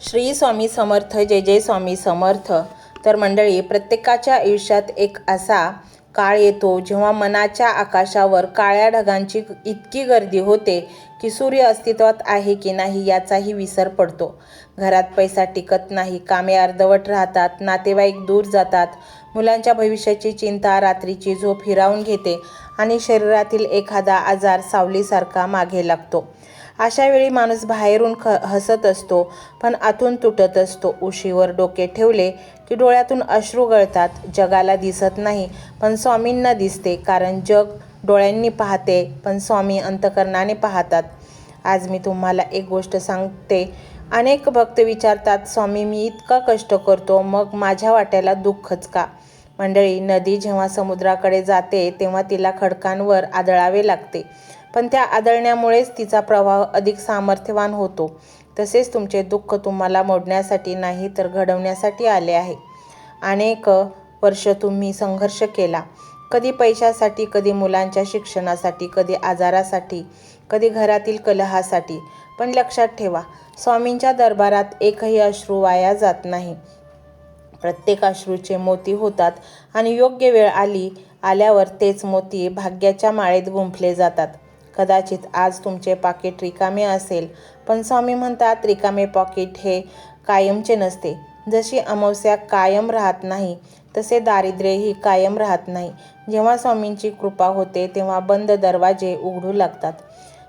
श्री स्वामी समर्थ. जय जय स्वामी समर्थ. तर मंडळी, प्रत्येकाच्या आयुष्यात एक असा काळ येतो जेव्हा मनाच्या आकाशावर काळ्या ढगांची इतकी गर्दी होते की सूर्य अस्तित्वात आहे की नाही याचाही विसर पडतो. घरात पैसा टिकत नाही, कामे अर्धवट राहतात, नातेवाईक दूर जातात, मुलांच्या भविष्याची चिंता रात्रीची झोप हिरावून घेते आणि शरीरातील एखादा आजार सावलीसारखा मागे लागतो. अशा वेळी माणूस बाहेरून हसत असतो पण आतून तुटत असतो. उशीवर डोके ठेवले की डोळ्यातून अश्रू गळतात. जगाला दिसत नाही पण स्वामींना दिसते, कारण जग डोळ्यांनी पाहते पण स्वामी अंतःकरणाने पाहतात. आज मी तुम्हाला एक गोष्ट सांगते. अनेक भक्त विचारतात, स्वामी मी इतका कष्ट करतो मग माझ्या वाट्याला दुःखच का? मंडळी, नदी जेव्हा समुद्राकडे जाते तेव्हा तिला खडकांवर आदळावे लागते, पण त्या आदळण्यामुळेच तिचा प्रवाह अधिक सामर्थ्यवान होतो. तसेच तुमचे दुःख तुम्हाला मोडण्यासाठी नाही तर घडवण्यासाठी आले आहे. अनेक वर्ष तुम्ही संघर्ष केला, कधी पैशासाठी, कधी मुलांच्या शिक्षणासाठी, कधी आजारासाठी, कधी घरातील कलहासाठी. पण लक्षात ठेवा, स्वामींच्या दरबारात एकही अश्रू वाया जात नाही. प्रत्येक अश्रूचे मोती होतात आणि योग्य वेळ आल्यावर तेच मोती भाग्याच्या माळेत गुंफले जातात. कदाचित आज तुमचे पाकिट रिकामे असेल, पण स्वामी म्हणतात रिकामे पाकिट हे कायमचे नसते. जशी अमावस्या कायम राहत नाही तसे दारिद्र्यही कायम राहत नाही. जेव्हा स्वामींची कृपा होते तेव्हा बंद दरवाजे उघडू लागतात.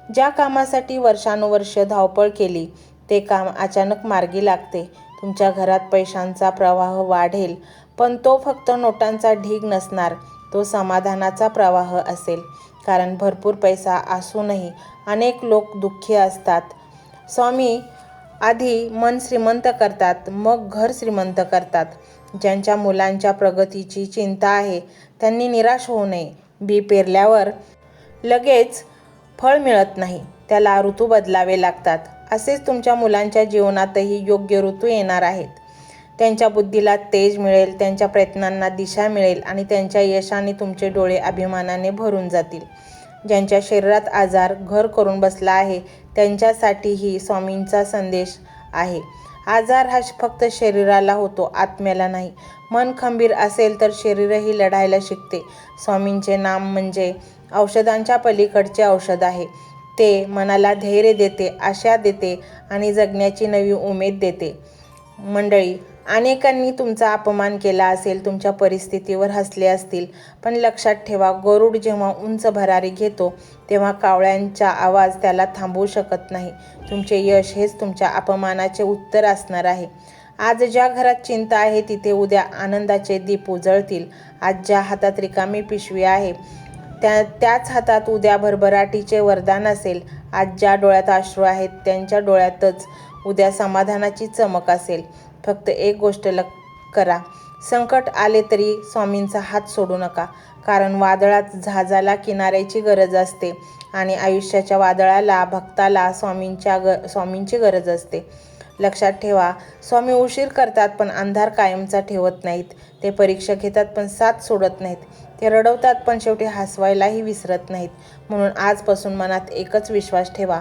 ज्या कामासाठी वर्षानुवर्ष धावपळ केली ते काम अचानक मार्गी लागते. तुमच्या घरात पैशांचा प्रवाह वाढेल, पण तो फक्त नोटांचा ढीग नसणार, तो समाधानाचा प्रवाह असेल. कारण भरपूर पैसा असूनही अनेक लोक दुःखी असतात. स्वामी आधी मन श्रीमंत करतात, मग घर श्रीमंत करतात. ज्यांच्या मुलांच्या प्रगतीची चिंता आहे त्यांनी निराश होऊ नये. बी पेरल्यावर लगेच फळ मिळत नाही, त्याला ऋतू बदलावे लागतात. असेच तुमच्या मुलांच्या जीवनातही योग्य ऋतू येणार आहेत. त्यांच्या बुद्धीला तेज मिळेल, त्यांच्या प्रयत्नांना दिशा मिळेल आणि त्यांच्या यशाने तुमचे डोळे अभिमानाने भरून जातील. ज्यांच्या शरीरात आजार घर करून बसला आहे त्यांच्यासाठीही स्वामींचा संदेश आहे. आजार हा फक्त शरीराला होतो, आत्म्याला नाही. मन खंबीर असेल तर शरीरही लढायला शिकते. स्वामींचे नाम म्हणजे औषधांच्या पलीकडचे औषध आहे. ते मनाला धैर्य देते, आशा देते आणि जगण्याची नवी उमेद देते. मंडळी, अनेकांनी तुमचा अपमान केला असेल, तुमच्या परिस्थितीवर हसले असतील, पण लक्षात ठेवा, गरुड जेव्हा उंच भरारी घेतो तेव्हा कावळ्यांचा आवाज त्याला थांबवू शकत नाही. तुमचे यश हेच तुमच्या अपमानाचे उत्तर असणार आहे. आज ज्या घरात चिंता आहे तिथे उद्या आनंदाचे दीप उजळतील. आज ज्या हातात रिकामी पिशवी आहे त्याच हातात उद्या भरभराटीचे वरदान असेल. आज ज्या डोळ्यात अश्रू आहेत त्यांच्या डोळ्यातच उद्या समाधानाची चमक असेल. फक्त एक गोष्ट करा, संकट आले तरी स्वामींचा हात सोडू नका. कारण वादळात जहाजाला किनाऱ्याची गरज असते आणि आयुष्याच्या वादळाला भक्ताला स्वामींची गरज असते. लक्षात ठेवा, स्वामी उशीर करतात पण अंधार कायमचा ठेवत नाहीत. ते परीक्षा घेतात पण साथ सोडत नाहीत. ते रडवतात पण शेवटी हसवायलाही विसरत नाहीत. म्हणून आजपासून मनात एकच विश्वास ठेवा,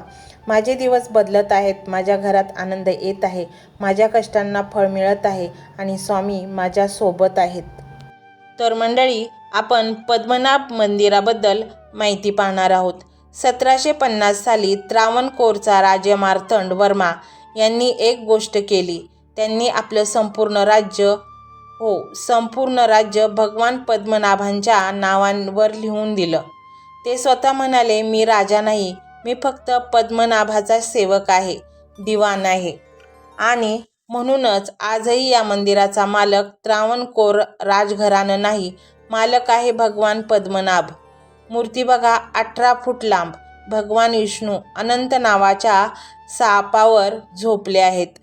माझे दिवस बदलत आहेत, माझ्या घरात आनंद येत आहे, माझ्या कष्टांना फळ मिळत आहे आणि स्वामी माझ्या सोबत आहेत. तर मंडळी, आपण पद्मनाभ मंदिराबद्दल माहिती पाहणार आहोत. 1750 साली त्रावणकोरचा राजा मार्तंड वर्मा यांनी एक गोष्ट केली. त्यांनी आपलं संपूर्ण राज्य भगवान पद्मनाभांच्या नावावर लिहून दिलं. ते स्वतः म्हणाले, मी राजा नाही, मी फक्त पद्मनाभाचा सेवक आहे, दिवाण आहे. आणि म्हणूनच आजही या मंदिराचा मालक त्रावणकोर राजघराणं नाही, मालक आहे भगवान पद्मनाभ. मूर्ती बघा, 18 फूट लांब. भगवान विष्णू अनंत नावाच्या सापावर झोपले आहेत.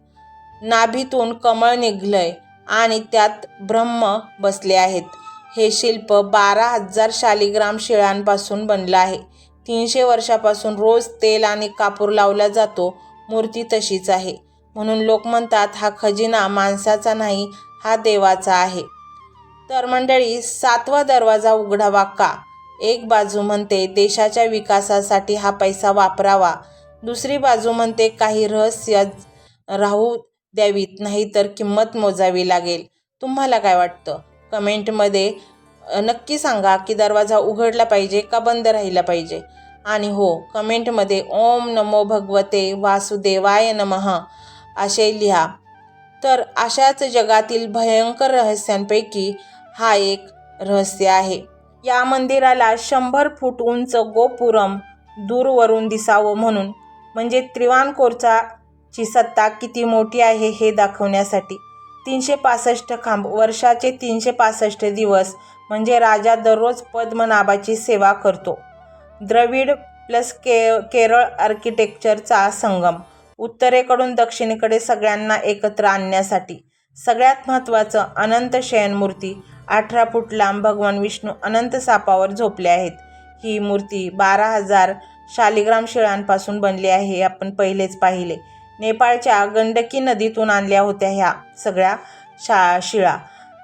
नाभीतून कमळ निघलंय आणि त्यात ब्रह्म बसले आहेत. हे शिल्प 12,000 शालिग्राम शिळांपासून बनलं आहे. 300 वर्षापासून रोज तेल आणि कापूर लावला जातो. मूर्ती तशीच आहे. म्हणून लोक म्हणतात, हा खजिना माणसाचा नाही, हा देवाचा आहे. तर मंडळी, 7वा दरवाजा उघडावा का? एक बाजू म्हणते देशाच्या विकासासाठी हा पैसा वापरावा, दुसरी बाजू म्हणते काही रहस्य राहू द्यावीत, नाहीतर किंमत मोजावी लागेल. तुम्हाला काय वाटतं? कमेंटमध्ये नक्की सांगा की दरवाजा उघडला पाहिजे का बंद राहिला पाहिजे. आणि हो, कमेंटमध्ये ओम नमो भगवते वासुदेवाय नमः असे लिहा. तर अशाच जगातील भयंकर रहस्यांपैकी हा एक रहस्य आहे. या मंदिराला 100 फूट उंच गोपुरम दूरवरून दिसावं म्हणून, म्हणजे त्रिवांकोरची सत्ता किती मोठी आहे हे दाखवण्यासाठी. 365 खांब, वर्षाचे 365 दिवस, म्हणजे राजा दररोज पद्मनाभाची सेवा करतो. द्रविड प्लस केरळ आर्किटेक्चरचा संगम, उत्तरेकडून दक्षिणेकडे सगळ्यांना एकत्र आणण्यासाठी. सगळ्यात महत्त्वाचं, अनंत शयनमूर्ती. 18 फूट लांब भगवान विष्णू अनंत सापावर झोपले आहेत. ही मूर्ती 12,000 शालिग्राम शिळांपासून बनली आहे, हे आपण पहिलेच पाहिले. नेपाळच्या गंडकी नदीतून आणल्या होत्या ह्या सगळ्या शिळा.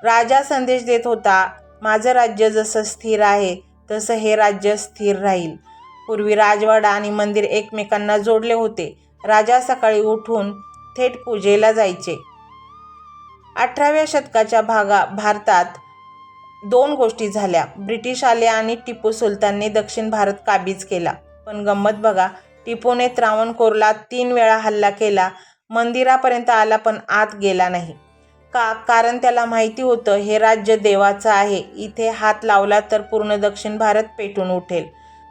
राजा संदेश देत होता, माझं राज्य जसं स्थिर आहे तसं हे राज्य स्थिर राहील. पूर्वी राजवाडा आणि मंदिर एकमेकांना जोडले होते. राजा सकाळी उठून थेट पूजेला जायचे. 18व्या शतकाच्या भारतात 2 गोष्टी झाल्या. ब्रिटिश आले आणि टिपू सुलतानने दक्षिण भारत काबीज केला. पण गंमत बघा, टिपूने त्रावणकोरला 3 वेळा हल्ला केला, मंदिरापर्यंत आला पण आत गेला नाही. का? कारण त्याला माहिती होतं हे राज्य देवाचं आहे. इथे हात लावला तर पूर्ण दक्षिण भारत पेटून उठेल.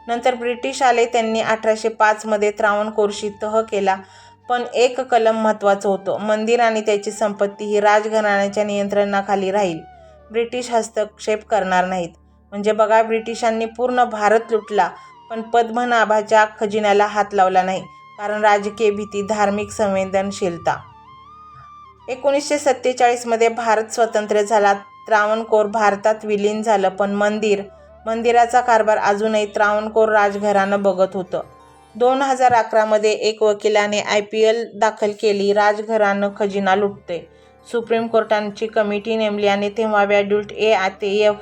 नंतर ब्रिटिश आले, त्यांनी 1805 मध्ये त्रावणकोरशी तह केला. पण एक कलम महत्त्वाचं होतं, मंदिर आणि त्याची संपत्ती ही राजघराण्याच्या नियंत्रणाखाली राहील, ब्रिटिश हस्तक्षेप करणार नाहीत. म्हणजे बघा, ब्रिटिशांनी पूर्ण भारत लुटला पण पद्मनाभाच्या खजिन्याला हात लावला नाही. कारण राजकीय भीती, धार्मिक संवेदनशीलता. 1947 मध्ये भारत स्वतंत्र झाला. त्रावणकोर भारतात विलीन झालं. पण मंदिराचा कारभार अजूनही त्रावणकोर राजघराणं बघत होतं. 2011 मध्ये एक वकिलाने IPL दाखल केली, राजघराणं खजिना लुटते. सुप्रीम कोर्टाची कमिटी नेमली आणि तेव्हा व्हॅल्यूड A ते F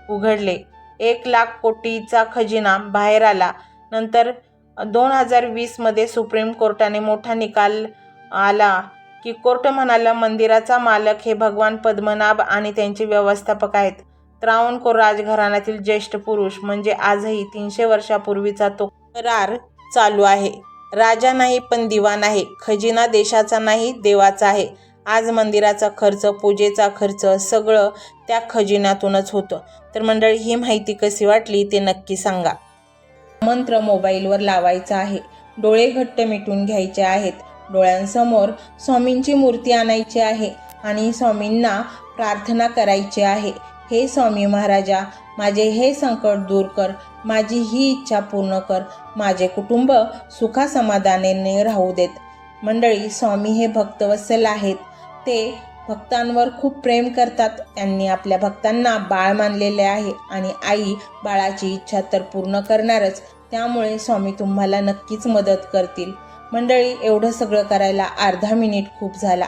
उघडले. 1,00,000 कोटीचा खजिना बाहेर आला. नंतर 2020 मध्ये सुप्रीम कोर्टाने मोठा निकाल आला की कोर्ट म्हणाला, मंदिराचा मालक हे भगवान पद्मनाभ आणि त्यांचे व्यवस्थापक आहेत. त्रावणकोर राजघराण्यातील ज्येष्ठ पुरुष. म्हणजे आजही 300 वर्षापूर्वीचा तो करार चालू आहे. राजा नाही पण दिवाण आहे. खजिना देशाचा नाही, देवाचा आहे. आज मंदिराचा खर्च, पूजेचा खर्च सगळं त्या खजिन्यातूनच होतं. तर मंडळी, ही माहिती कशी वाटली ते नक्की सांगा. मंत्र मोबाईलवर लावायचा आहे, डोळे घट्ट मिटून घ्यायचे आहेत, डोळ्यांसमोर स्वामींची मूर्ती आणायची आहे आणि स्वामींना प्रार्थना करायची आहे. हे स्वामी महाराजा, माझे हे संकट दूर कर, माझी ही इच्छा पूर्ण कर, माझे कुटुंब सुखासमाधानाने राहू देत. मंडळी, स्वामी हे भक्तवत्सल आहेत. ते भक्तांवर खूप प्रेम करतात. त्यांनी आपल्या भक्तांना बाळ मानलेले आहे आणि आई बाळाची इच्छा तर पूर्ण करणारच. त्यामुळे स्वामी तुम्हाला नक्कीच मदत करतील. मंडळी, एवढं सगळं करायला अर्धा मिनिट खूप झाला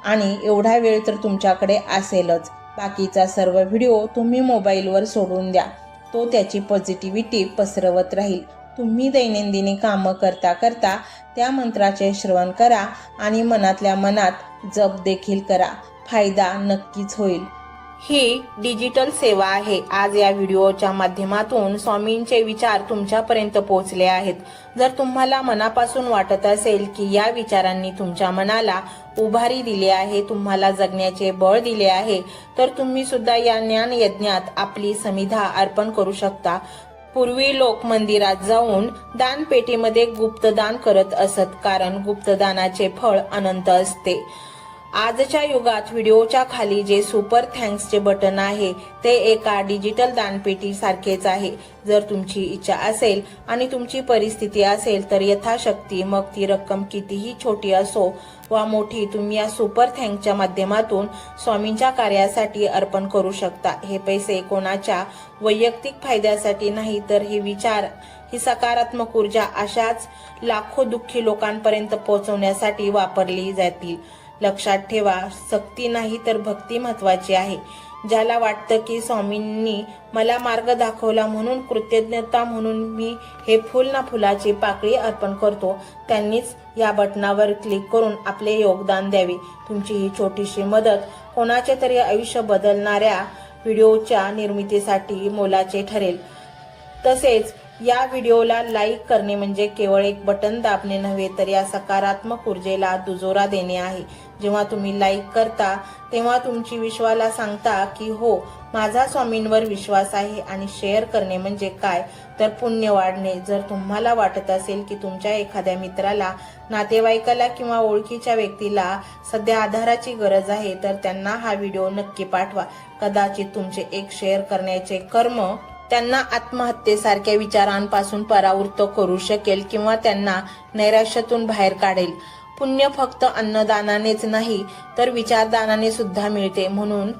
आणि एवढा वेळ तर तुमच्याकडे असेलच. बाकीचा सर्व व्हिडिओ तुम्ही मोबाईलवर सोडून द्या, तो त्याची पॉझिटिव्हिटी पसरवत राहील. तुम्ही दैनंदिनी कामं करता करता त्या मंत्राचे श्रवण करा आणि मनातल्या मनात जप देखील करा. फायदा नक्कीच होईल. ही डिजिटल सेवा आहे. आज या व्हिडिओच्या माध्यमातून स्वामींचे विचार तुमच्यापर्यंत पोहोचले आहेत. जर तुम्हाला मनापासून वाटत असेल की या विचारांनी तुमच्या मनाला उभारी दिली आहे, तुम्हाला जगण्याचे बळ दिले आहे, तर तुम्ही सुद्धा या ज्ञान यज्ञात आपली समिधा अर्पण करू शकता. पूर्वी लोक मंदिरात जाऊन दानपेटीमध्ये गुप्तदान करत असत, कारण गुप्तदानाचे फळ अनंत असते. आजच्या युगात व्हिडिओच्या खाली जे सुपर थँक्सचे बटन आहे ते एका डिजिटल दानपेटी सारखेच आहे. जर तुमची इच्छा असेल आणि तुमची परिस्थिती असेल तर यथाशक्ती, मग ती रक्कम कितीही छोटी असो वा मोठी, तुम्ही या सुपर थँक्सच्या माध्यमातून स्वामींच्या कार्यासाठी अर्पण करू शकता. हे पैसे कोणाच्या वैयक्तिक फायद्यासाठी नाही, तर हे विचार, ही सकारात्मक ऊर्जा अशाच लाखो दुःखी लोकांपर्यंत पोहोचवण्यासाठी वापरली जातील. लक्षात ठेवा, सक्ती नाही तर भक्ती महत्वाची आहे. ज्याला वाटतं की स्वामींनी मला मार्ग दाखवला म्हणून कृतज्ञता म्हणून मी हे फूल ना फुलाची पाकळी अर्पण करतो, त्यांनीच या बटनावर क्लिक करून आपले योगदान द्यावे. तुमची ही छोटीशी मदत कोणाचे तरी आयुष्य बदलणाऱ्या व्हिडिओच्या निर्मितीसाठी मोलाचे ठरेल. तसेच या व्हिडिओला लाईक करणे म्हणजे केवळ एक बटन दाबणे नव्हे, तर या सकारात्मक ऊर्जेला दुजोरा देणे आहे. जेव्हा तुम्ही लाईक करता तेव्हा तुमची विश्वाला सांगता की हो, माझा स्वामींवर विश्वास आहे. आणि शेअर करणे म्हणजे काय, तर पुण्य वाढणे. जर तुम्हाला वाटत असेल की तुमच्या एखाद्या मित्राला, नातेवाईकाला किंवा ओळखीच्या व्यक्तीला सध्या आधाराची गरज आहे, तर त्यांना हा व्हिडिओ नक्की पाठवा. कदाचित तुमचे एक शेअर करण्याचे कर्म त्यांना आत्महत्येसारख्या विचारांपासून परावृत्त करू शकेल किंवा त्यांना नैराश्यातून बाहेर काढेल. पुण्य फक्त अन्नदानानेच नाही, तर विचारदानाने सुद्धा मिळते. म्हणून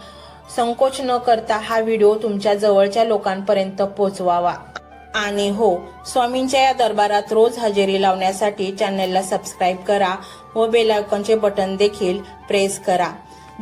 संकोच न करता हा व्हिडिओ तुमच्या जवळच्या लोकांपर्यंत पोहोचवावा. आणि हो, स्वामींच्या या दरबारात रोज हजेरी लावण्यासाठी चॅनलला सबस्क्राईब करा व बेल आयकॉनचे बटन देखील प्रेस करा.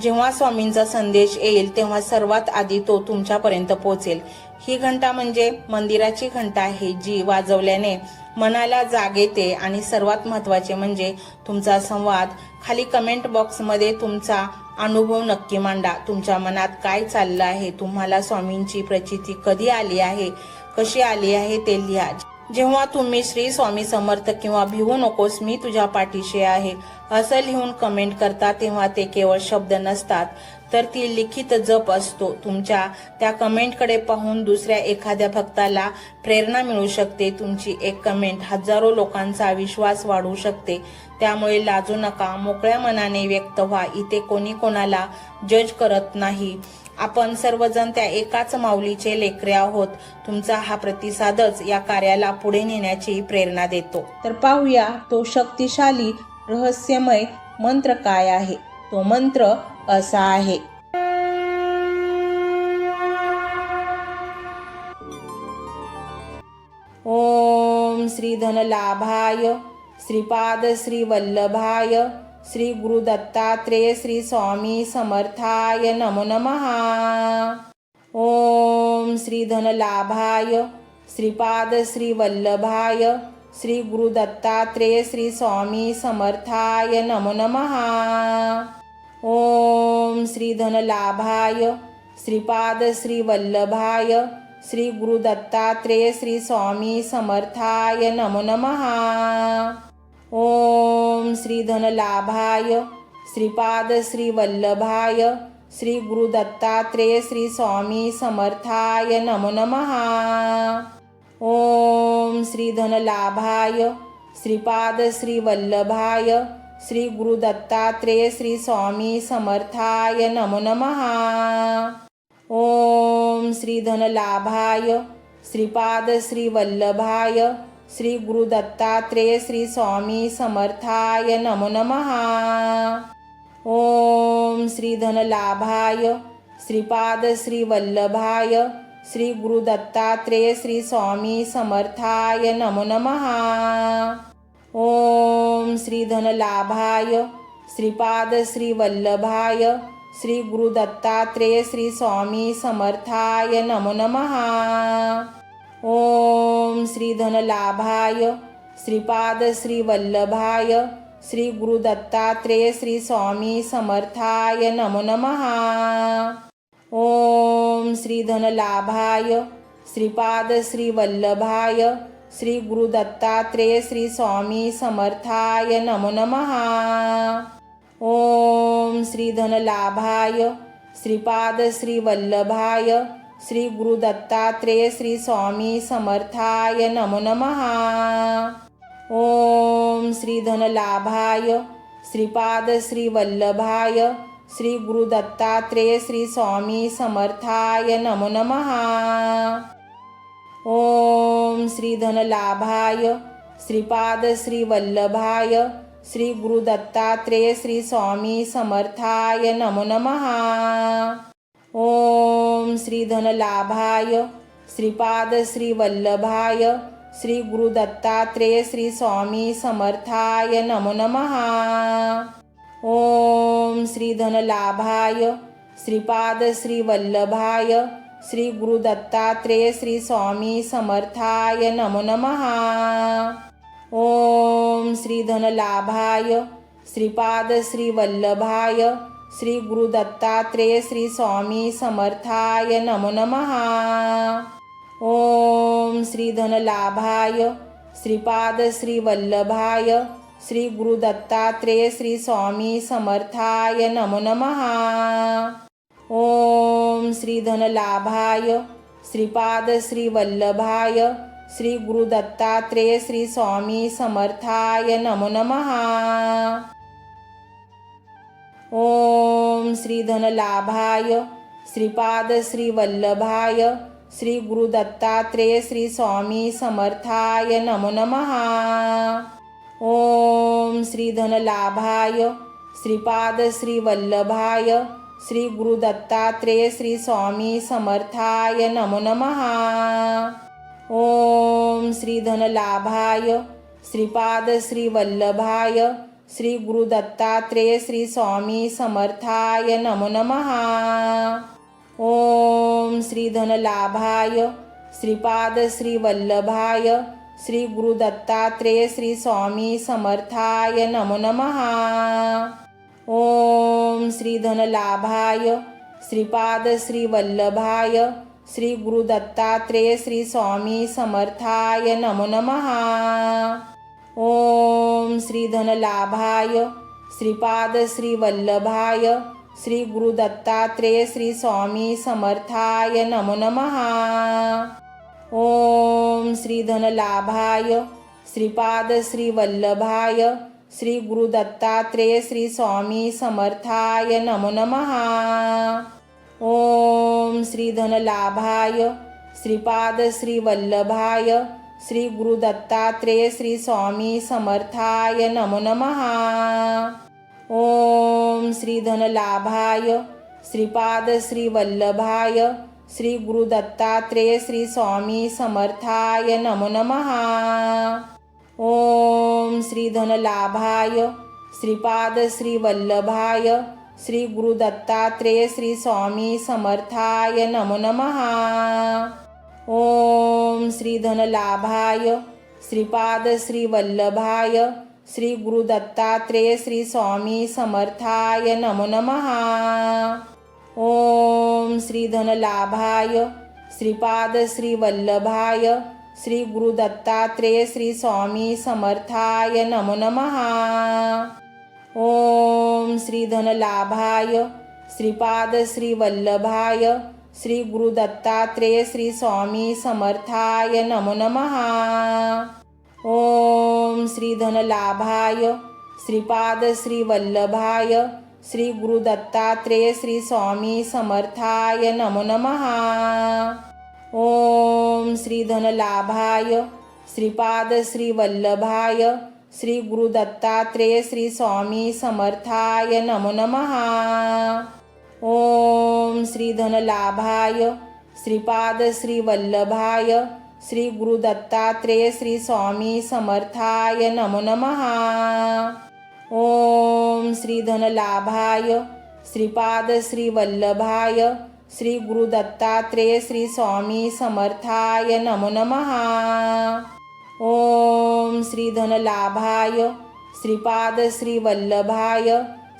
जेव्हा स्वामींचा संदेश येईल तेव्हा सर्वात आधी तो तुमच्यापर्यंत पोहोचेल. ही घंटा म्हणजे मंदिराची घंटा आहे, जी वाजवल्याने मनाला जाग येते. आणि सर्वात महत्त्वाचे म्हणजे तुमचा संवाद. खाली कमेंट बॉक्समध्ये तुमचा अनुभव नक्की मांडा. तुमच्या मनात काय चाललं आहे, तुम्हाला स्वामींची प्रचिती कधी आली आहे, कशी आली आहे ते लिहा. जेव्हा तुम्ही श्री स्वामी समर्थ किंवा भिवू नकोस मी तुझ्या पाठीशी आहे असं लिहून कमेंट करता, तेव्हा ते केवळ शब्द नसतात, तर ती लिखित जप असतो. तुमच्या त्या कमेंटकडे पाहून दुसऱ्या एखाद्या भक्ताला प्रेरणा मिळू शकते. तुमची एक कमेंट हजारो लोकांचा विश्वास वाढवू शकते. त्यामुळे लाजू नका, मोकळ्या मनाने व्यक्त व्हा. इथे कोणी कोणाला जज करत नाही. आपण सर्वजण त्या एकाच माऊलीचे लेकरे आहोत. तुमचा हा प्रतिसादच या कार्याला पुढे नेण्याची प्रेरणा देतो. तर पाहूया तो शक्तिशाली रहस्यमय मंत्र काय आहे. तो मंत्र असा आहे. ओम श्री धनलाभाय श्रीपाद श्री वल्लभाय श्री गुरु दत्तात्रेय श्री स्वामी समर्थाय नमो नमः. ओम श्री धनलाभाय श्रीपाद श्री वल्लभाय श्री गुरु दत्तात्रेय श्री स्वामी समर्थाय नमो नमः. ओम श्री धनलाभाय श्रीपाद श्री वल्लभाय श्री गुरु दत्तात्रेय श्री स्वामी समर्थाय नमो नमः. ओम श्री धनलाभाय श्रीपाद श्री वल्लभाय श्री गुरु दत्तात्रेय श्री स्वामी समर्थाय नमो नमः. ओम श्री धनलाभाय श्रीपाद श्री वल्लभाय श्री गुरु दत्तात्रेय श्री स्वामी समर्थाय नमो नमः. ओम श्री धनलाभाय श्रीपाद श्री वल्लभाय श्री गुरु दत्तात्रेय श्री स्वामी समर्थाय नमो नमः. ओम श्री धनलाभाय श्रीपाद श्री वल्लभाय श्री गुरु दत्तात्रेय श्री स्वामी समर्थाय नमो नमः. ओम श्री धनलाभाय श्रीपाद श्री वल्लभाय श्री गुरु दत्तात्रेय श्री स्वामी समर्थाय नमो नमः. ओम श्री धनलाभाय श्रीपाद श्री वल्लभाय श्री गुरु दत्तात्रेय श्री स्वामी समर्थाय नमो नमः. ओम श्री धनलाभाय श्रीपाद श्री वल्लभाय श्री गुरु दत्तात्रेय श्री स्वामी समर्थाय नमो नमः. ओम श्री धनलाभाय श्रीपाद श्री वल्लभाय श्री गुरु दत्तात्रेय श्री स्वामी समर्थाय नमो नमः. ओम श्री धनलाभाय श्रीपाद श्री वल्लभाय श्री गुरु दत्तात्रेय श्री स्वामी समर्थाय नमो नमः. ओम श्री धनलाभाय श्रीपाद श्री वल्लभाय श्री गुरु दत्तात्रेय श्री स्वामी समर्थाय नमो नमः. ओम श्री धनलाभाय श्रीपाद श्री वल्लभाय श्री गुरु दत्तात्रेय श्री स्वामी समर्थाय नमो नमः. ओम श्री धनलाभाय श्रीपाद श्री वल्लभाय श्री गुरु दत्तात्रेय श्री स्वामी समर्थाय नमो नमः। ओम श्री धनलाभाय श्रीपाद श्री वल्लभाय श्री गुरु दत्तात्रेय श्री स्वामी समर्थाय नमो नमः। ओम श्री धनलाभाय श्रीपाद श्री वल्लभाय श्री गुरु दत्तात्रेय श्री स्वामी समर्थाय नमो नमः। ओम श्री धनलाभाय श्रीपाद श्री वल्लभाय श्री गुरु दत्तात्रेय श्री स्वामी समर्थाय नमो नमः। ओम श्री धनलाभाय श्रीपाद श्री वल्लभाय श्री गुरु दत्तात्रेय श्री स्वामी समर्थाय नमो नमः। ओम श्री धनलाभाय श्रीपाद श्री वल्लभाय श्री गुरु दत्तात्रेय श्री स्वामी समर्थाय नमो नमः। ओम श्री धनलाभाय श्रीपाद श्री वल्लभाय श्री गुरु दत्तात्रेय श्री स्वामी समर्थाय नमो नमः। ओम श्री धनलाभाय श्रीपाद श्री वल्लभाय श्री गुरु दत्तात्रेय श्री स्वामी समर्थाय नमो नमः। ओम श्री धनलाभाय श्रीपाद श्री वल्लभाय श्री गुरु दत्तात्रेय श्री स्वामी समर्थाय नमो नमः। ओम श्री धनलाभाय श्रीपाद श्री वल्लभाय श्री गुरु दत्तात्रेय श्री स्वामी समर्थाय नमो नमः। ओम श्री धनलाभाय श्रीपाद श्री वल्लभाय श्री गुरु दत्तात्रेय श्री स्वामी समर्थाय नमो नमः। ओम श्री धनलाभाय श्रीपाद श्री वल्लभाय श्री गुरु दत्तात्रेय श्री स्वामी समर्थाय नमो नमः। ओम श्री धनलाभाय श्रीपाद श्री वल्लभाय श्री गुरु दत्तात्रेय श्री स्वामी समर्थाय नमो नमः। ओम श्री धनलाभाय श्रीपाद श्री वल्लभाय श्री गुरु दत्तात्रेय श्री स्वामी समर्थाय नमो नमः। ओम श्री धनलाभाय श्रीपाद श्री वल्लभाय श्री गुरु दत्तात्रेय श्री स्वामी समर्थाय नमो नमः। ओम श्री धनलाभाय श्रीपाद श्री वल्लभाय श्री गुरु दत्तात्रेय श्री स्वामी समर्थाय नमो नमः। ओम श्री धनलाभाय श्रीपाद श्री वल्लभाय श्री गुरु दत्तात्रेय श्री स्वामी समर्थाय नमो नमः। ओम श्री धनलाभाय श्रीपाद श्री वल्लभाय श्री गुरु दत्तात्रेय श्री स्वामी समर्थाय नमो नमः। ओम श्री धनलाभाय श्रीपाद श्री वल्लभाय श्री गुरु दत्तात्रेय श्री स्वामी समर्थाय नमो नमः। ओम श्री धनलाभाय श्रीपाद श्री वल्लभाय श्री गुरु दत्तात्रेय श्री स्वामी समर्थाय नमो नमः। ओम श्री धनलाभाय श्रीपाद श्री वल्लभाय श्री गुरु दत्तात्रेय श्री स्वामी समर्थाय नमो नमः। ओम श्री धनलाभाय श्रीपाद श्री वल्लभाय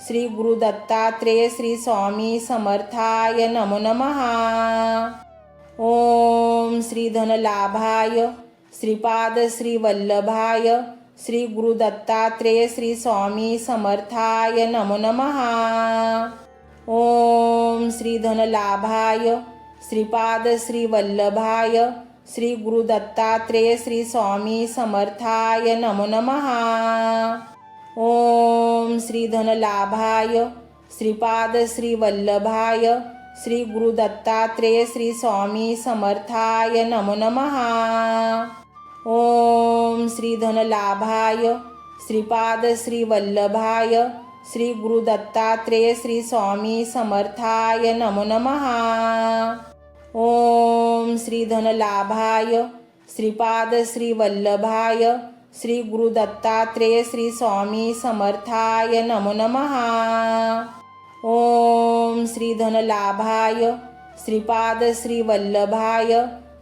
श्री गुरु दत्तात्रेय श्री स्वामी समर्थाय नमो नमः। ओम श्री धनलाभाय श्रीपाद श्री वल्लभाय श्री गुरु दत्तात्रेय श्री स्वामी समर्थाय नमो नमः। ओम श्री धनलाभाय श्रीपाद श्री वल्लभाय श्री गुरु दत्तात्रेय श्री स्वामी समर्थाय नमो नमः। ओम श्री धनलाभाय श्रीपाद श्री वल्लभाय श्री गुरु दत्तात्रेय श्री स्वामी समर्थाय नमो नमः। ओम श्री धनलाभाय श्रीपाद श्री वल्लभाय श्री गुरु दत्तात्रेय श्री स्वामी समर्थाय नमो नमः। ओम श्री धनलाभाय श्रीपाद श्री वल्लभाय श्री गुरु दत्तात्रेय श्री स्वामी समर्थाय नमो नमः। ओम श्री धनलाभाय श्रीपाद श्री वल्लभाय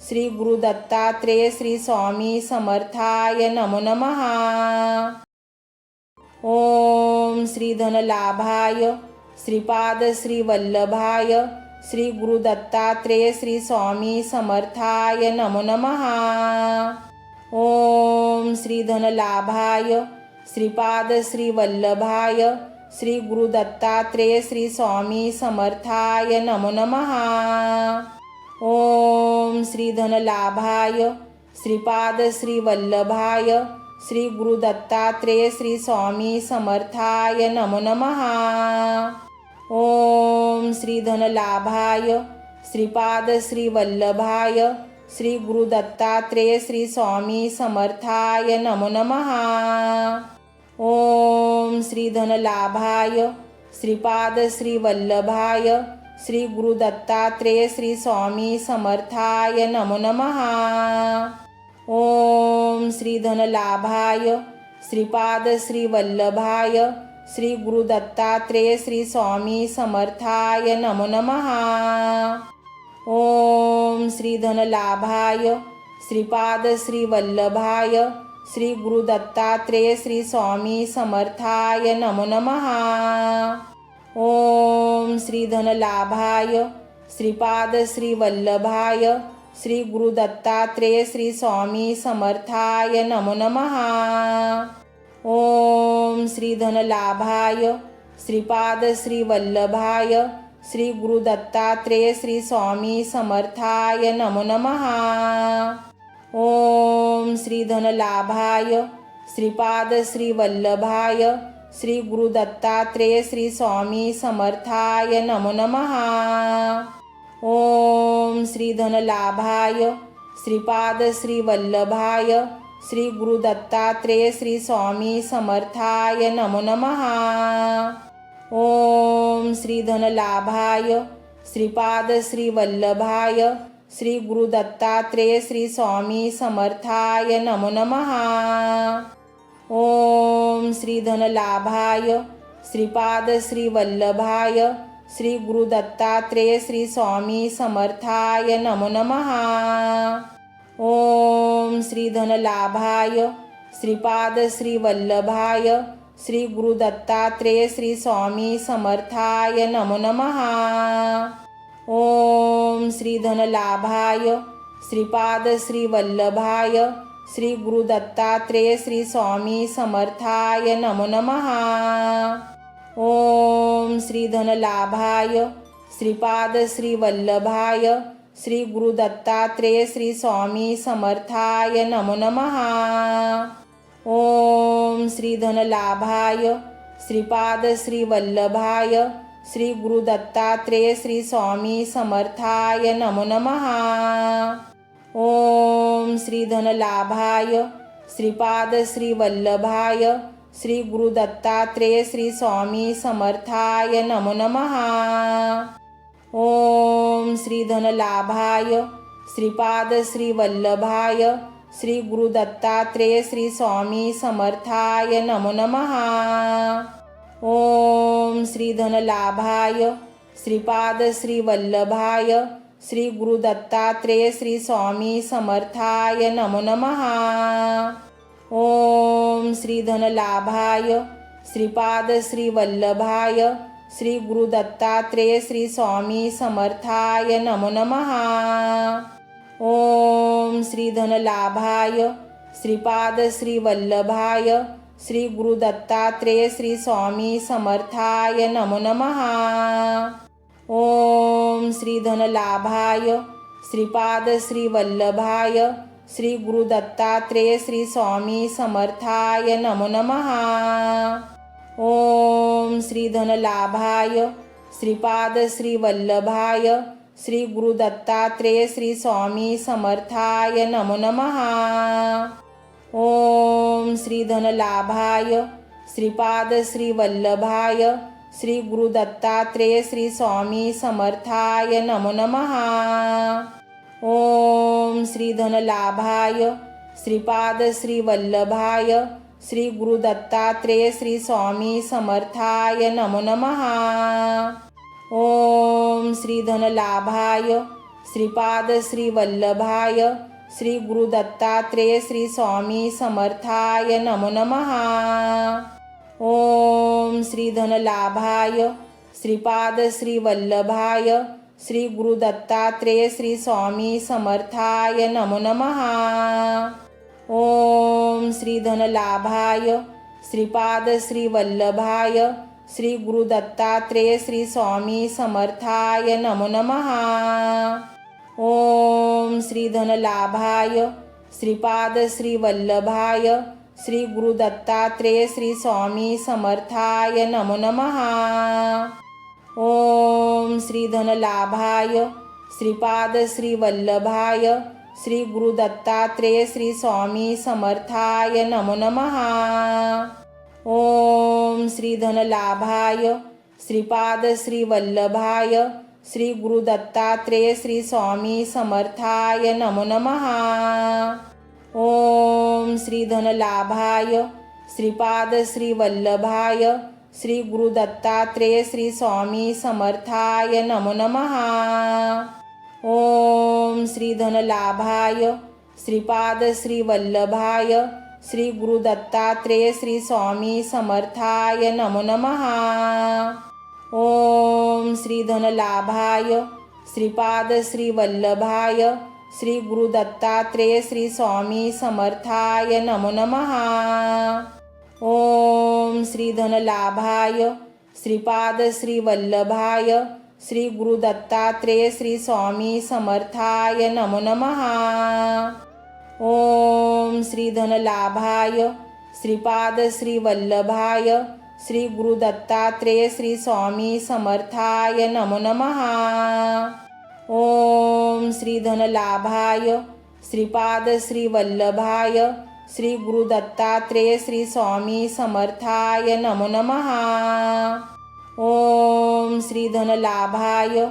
श्री गुरु दत्तात्रेय श्री स्वामी समर्थाय नमो नमः। ओम श्री धनलाभाय श्रीपाद श्री वल्लभाय श्री गुरु दत्तात्रेय श्री स्वामी समर्थाय नमो नमः। ओम श्री धनलाभाय श्रीपाद श्री वल्लभाय श्री गुरु दत्तात्रेय श्री स्वामी समर्थाय नमो नमः। ओम श्री धनलाभाय श्रीपाद श्री वल्लभाय श्री गुरु दत्तात्रेय श्री स्वामी समर्थाय नमो नमः। ओम श्री धनलाभाय श्रीपाद श्री वल्लभाय श्री गुरु दत्तात्रेय श्री स्वामी समर्थाय नमो नमः। ओम श्री धनलाभाय श्रीपाद श्री वल्लभाय श्री गुरु दत्तात्रेय श्री स्वामी समर्थाय नमो नमः। ओम श्री धनलाभाय श्रीपाद श्री वल्लभाय श्री गुरु दत्तात्रेय श्री स्वामी समर्थाय नमो नमः। ओम श्री धनलाभाय श्रीपाद श्री वल्लभाय श्री गुरु दत्तात्रेय श्री स्वामी समर्थाय नमो नमः। ओम श्री धनलाभाय श्रीपाद श्री वल्लभाय श्री गुरु दत्तात्रेय श्री स्वामी समर्थाय नमो नमः। ओम श्री धनलाभाय श्रीपाद श्री वल्लभाय श्री गुरु दत्तात्रेय श्री स्वामी समर्थाय नमो नमः। ओम श्री धनलाभाय श्रीपाद श्री वल्लभाय श्री गुरु दत्तात्रेय श्री स्वामी समर्थाय नमो नमः। ओम श्री धनलाभाय श्रीपाद श्री वल्लभाय श्री गुरु दत्तात्रेय श्री स्वामी समर्थाय नमो नमः। ओम श्री धनलाभाय श्रीपाद श्री वल्लभाय श्री गुरु दत्तात्रेय श्री स्वामी समर्थाय नमो नमः। ओम श्री धनलाभाय श्रीपाद श्री वल्लभाय श्री गुरु दत्तात्रेय श्री स्वामी समर्थाय नमो नमः। ओम श्री धनलाभाय श्रीपाद श्री वल्लभाय श्री गुरु दत्तात्रेय श्री स्वामी समर्थाय नमो नमः। ओम श्री धनलाभाय श्रीपाद श्री वल्लभाय श्री गुरु दत्तात्रेय श्री स्वामी समर्थाय नमो नमः। ओम श्री धनलाभाय श्रीपाद श्री वल्लभाय श्री गुरु दत्तात्रेय श्री स्वामी समर्थाय नमो नमः। ओम श्री धनलाभाय श्रीपाद श्री वल्लभाय श्री गुरु दत्तात्रेय श्री स्वामी समर्थाय नमो नमः। ओम श्री धनलाभाय श्रीपाद श्री वल्लभाय श्री गुरु दत्तात्रेय श्री स्वामी समर्थाय नमो नमः। ओम श्री धनलाभाय श्रीपाद श्री वल्लभाय श्री गुरु दत्तात्रेय श्री स्वामी समर्थाय नमो नमः। ओम श्री धनलाभाय श्रीपाद श्री वल्लभाय श्री गुरु दत्तात्रेय श्री स्वामी समर्थाय नमो नमः। ओम श्री धनलाभाय श्रीपाद श्री वल्लभाय श्री गुरु दत्तात्रेय श्री स्वामी समर्थाय नमो नमः। ओम श्री धनलाभाय श्रीपाद श्री वल्लभाय श्री गुरु दत्तात्रेय श्री स्वामी समर्थाय नमो नमः। ओम श्री धनलाभाय श्रीपाद श्री वल्लभाय श्री गुरु दत्तात्रेय श्री स्वामी समर्थाय नमो नमः। ओम श्री धनलाभाय श्रीपाद श्री वल्लभाय श्री गुरु दत्तात्रेय श्री स्वामी समर्थाय नमो नमः। ओम श्री धनलाभाय श्रीपाद श्री वल्लभाय श्री गुरु दत्तात्रेय श्री स्वामी समर्थाय नमो नमः। ओम श्री धनलाभाय श्रीपाद श्री वल्लभाय श्री गुरु दत्तात्रेय श्री स्वामी समर्थाय नमो नमः। ओम श्री धनलाभाय श्रीपाद श्री वल्लभाय श्री गुरु दत्तात्रेय श्री स्वामी समर्थाय नमो नमः। ओम श्री धनलाभाय श्रीपाद श्री वल्लभाय श्री गुरु दत्तात्रेय श्री स्वामी समर्थाय नमो नमः। ओम श्री धनलाभाय श्रीपाद श्री वल्लभाय श्री गुरु दत्तात्रेय श्री स्वामी समर्थाय नमो नमः। ओम श्री धनलाभाय श्रीपाद श्री वल्लभाय श्री गुरु दत्तात्रेय श्री स्वामी समर्थाय नमो नमः। ओम श्री धनलाभाय श्रीपाद श्री वल्लभाय श्री गुरु दत्तात्रेय श्री स्वामी समर्थाय नमो नमः। ओम श्री धनलाभाय श्रीपाद श्री वल्लभाय श्री गुरु दत्तात्रेय श्री स्वामी समर्थाय नमो नमः। ओम श्री धनलाभाय श्रीपाद श्री वल्लभाय श्री गुरु दत्तात्रेय श्री स्वामी समर्थाय नमो नमः। ओम श्री धनलाभाय श्रीपाद श्री वल्लभाय श्री गुरु दत्तात्रेय श्री स्वामी समर्थाय नमो नमः। ओम श्री धनलाभाय श्रीपाद श्री वल्लभाय श्री गुरु दत्तात्रेय श्री स्वामी समर्थाय नमो नमः। ओम श्री धनलाभाय श्रीपाद श्री वल्लभाय श्री गुरु दत्तात्रेय श्री स्वामी समर्थाय नमो नमः। ओम श्री धनलाभाय श्रीपाद श्री वल्लभाय श्री गुरु दत्तात्रेय श्री स्वामी समर्थाय नमो नमः। ओम श्री धनलाभाय श्रीपाद श्री वल्लभाय श्री गुरु दत्तात्रेय श्री स्वामी समर्थाय नमो नमः। ओम श्री धनलाभाय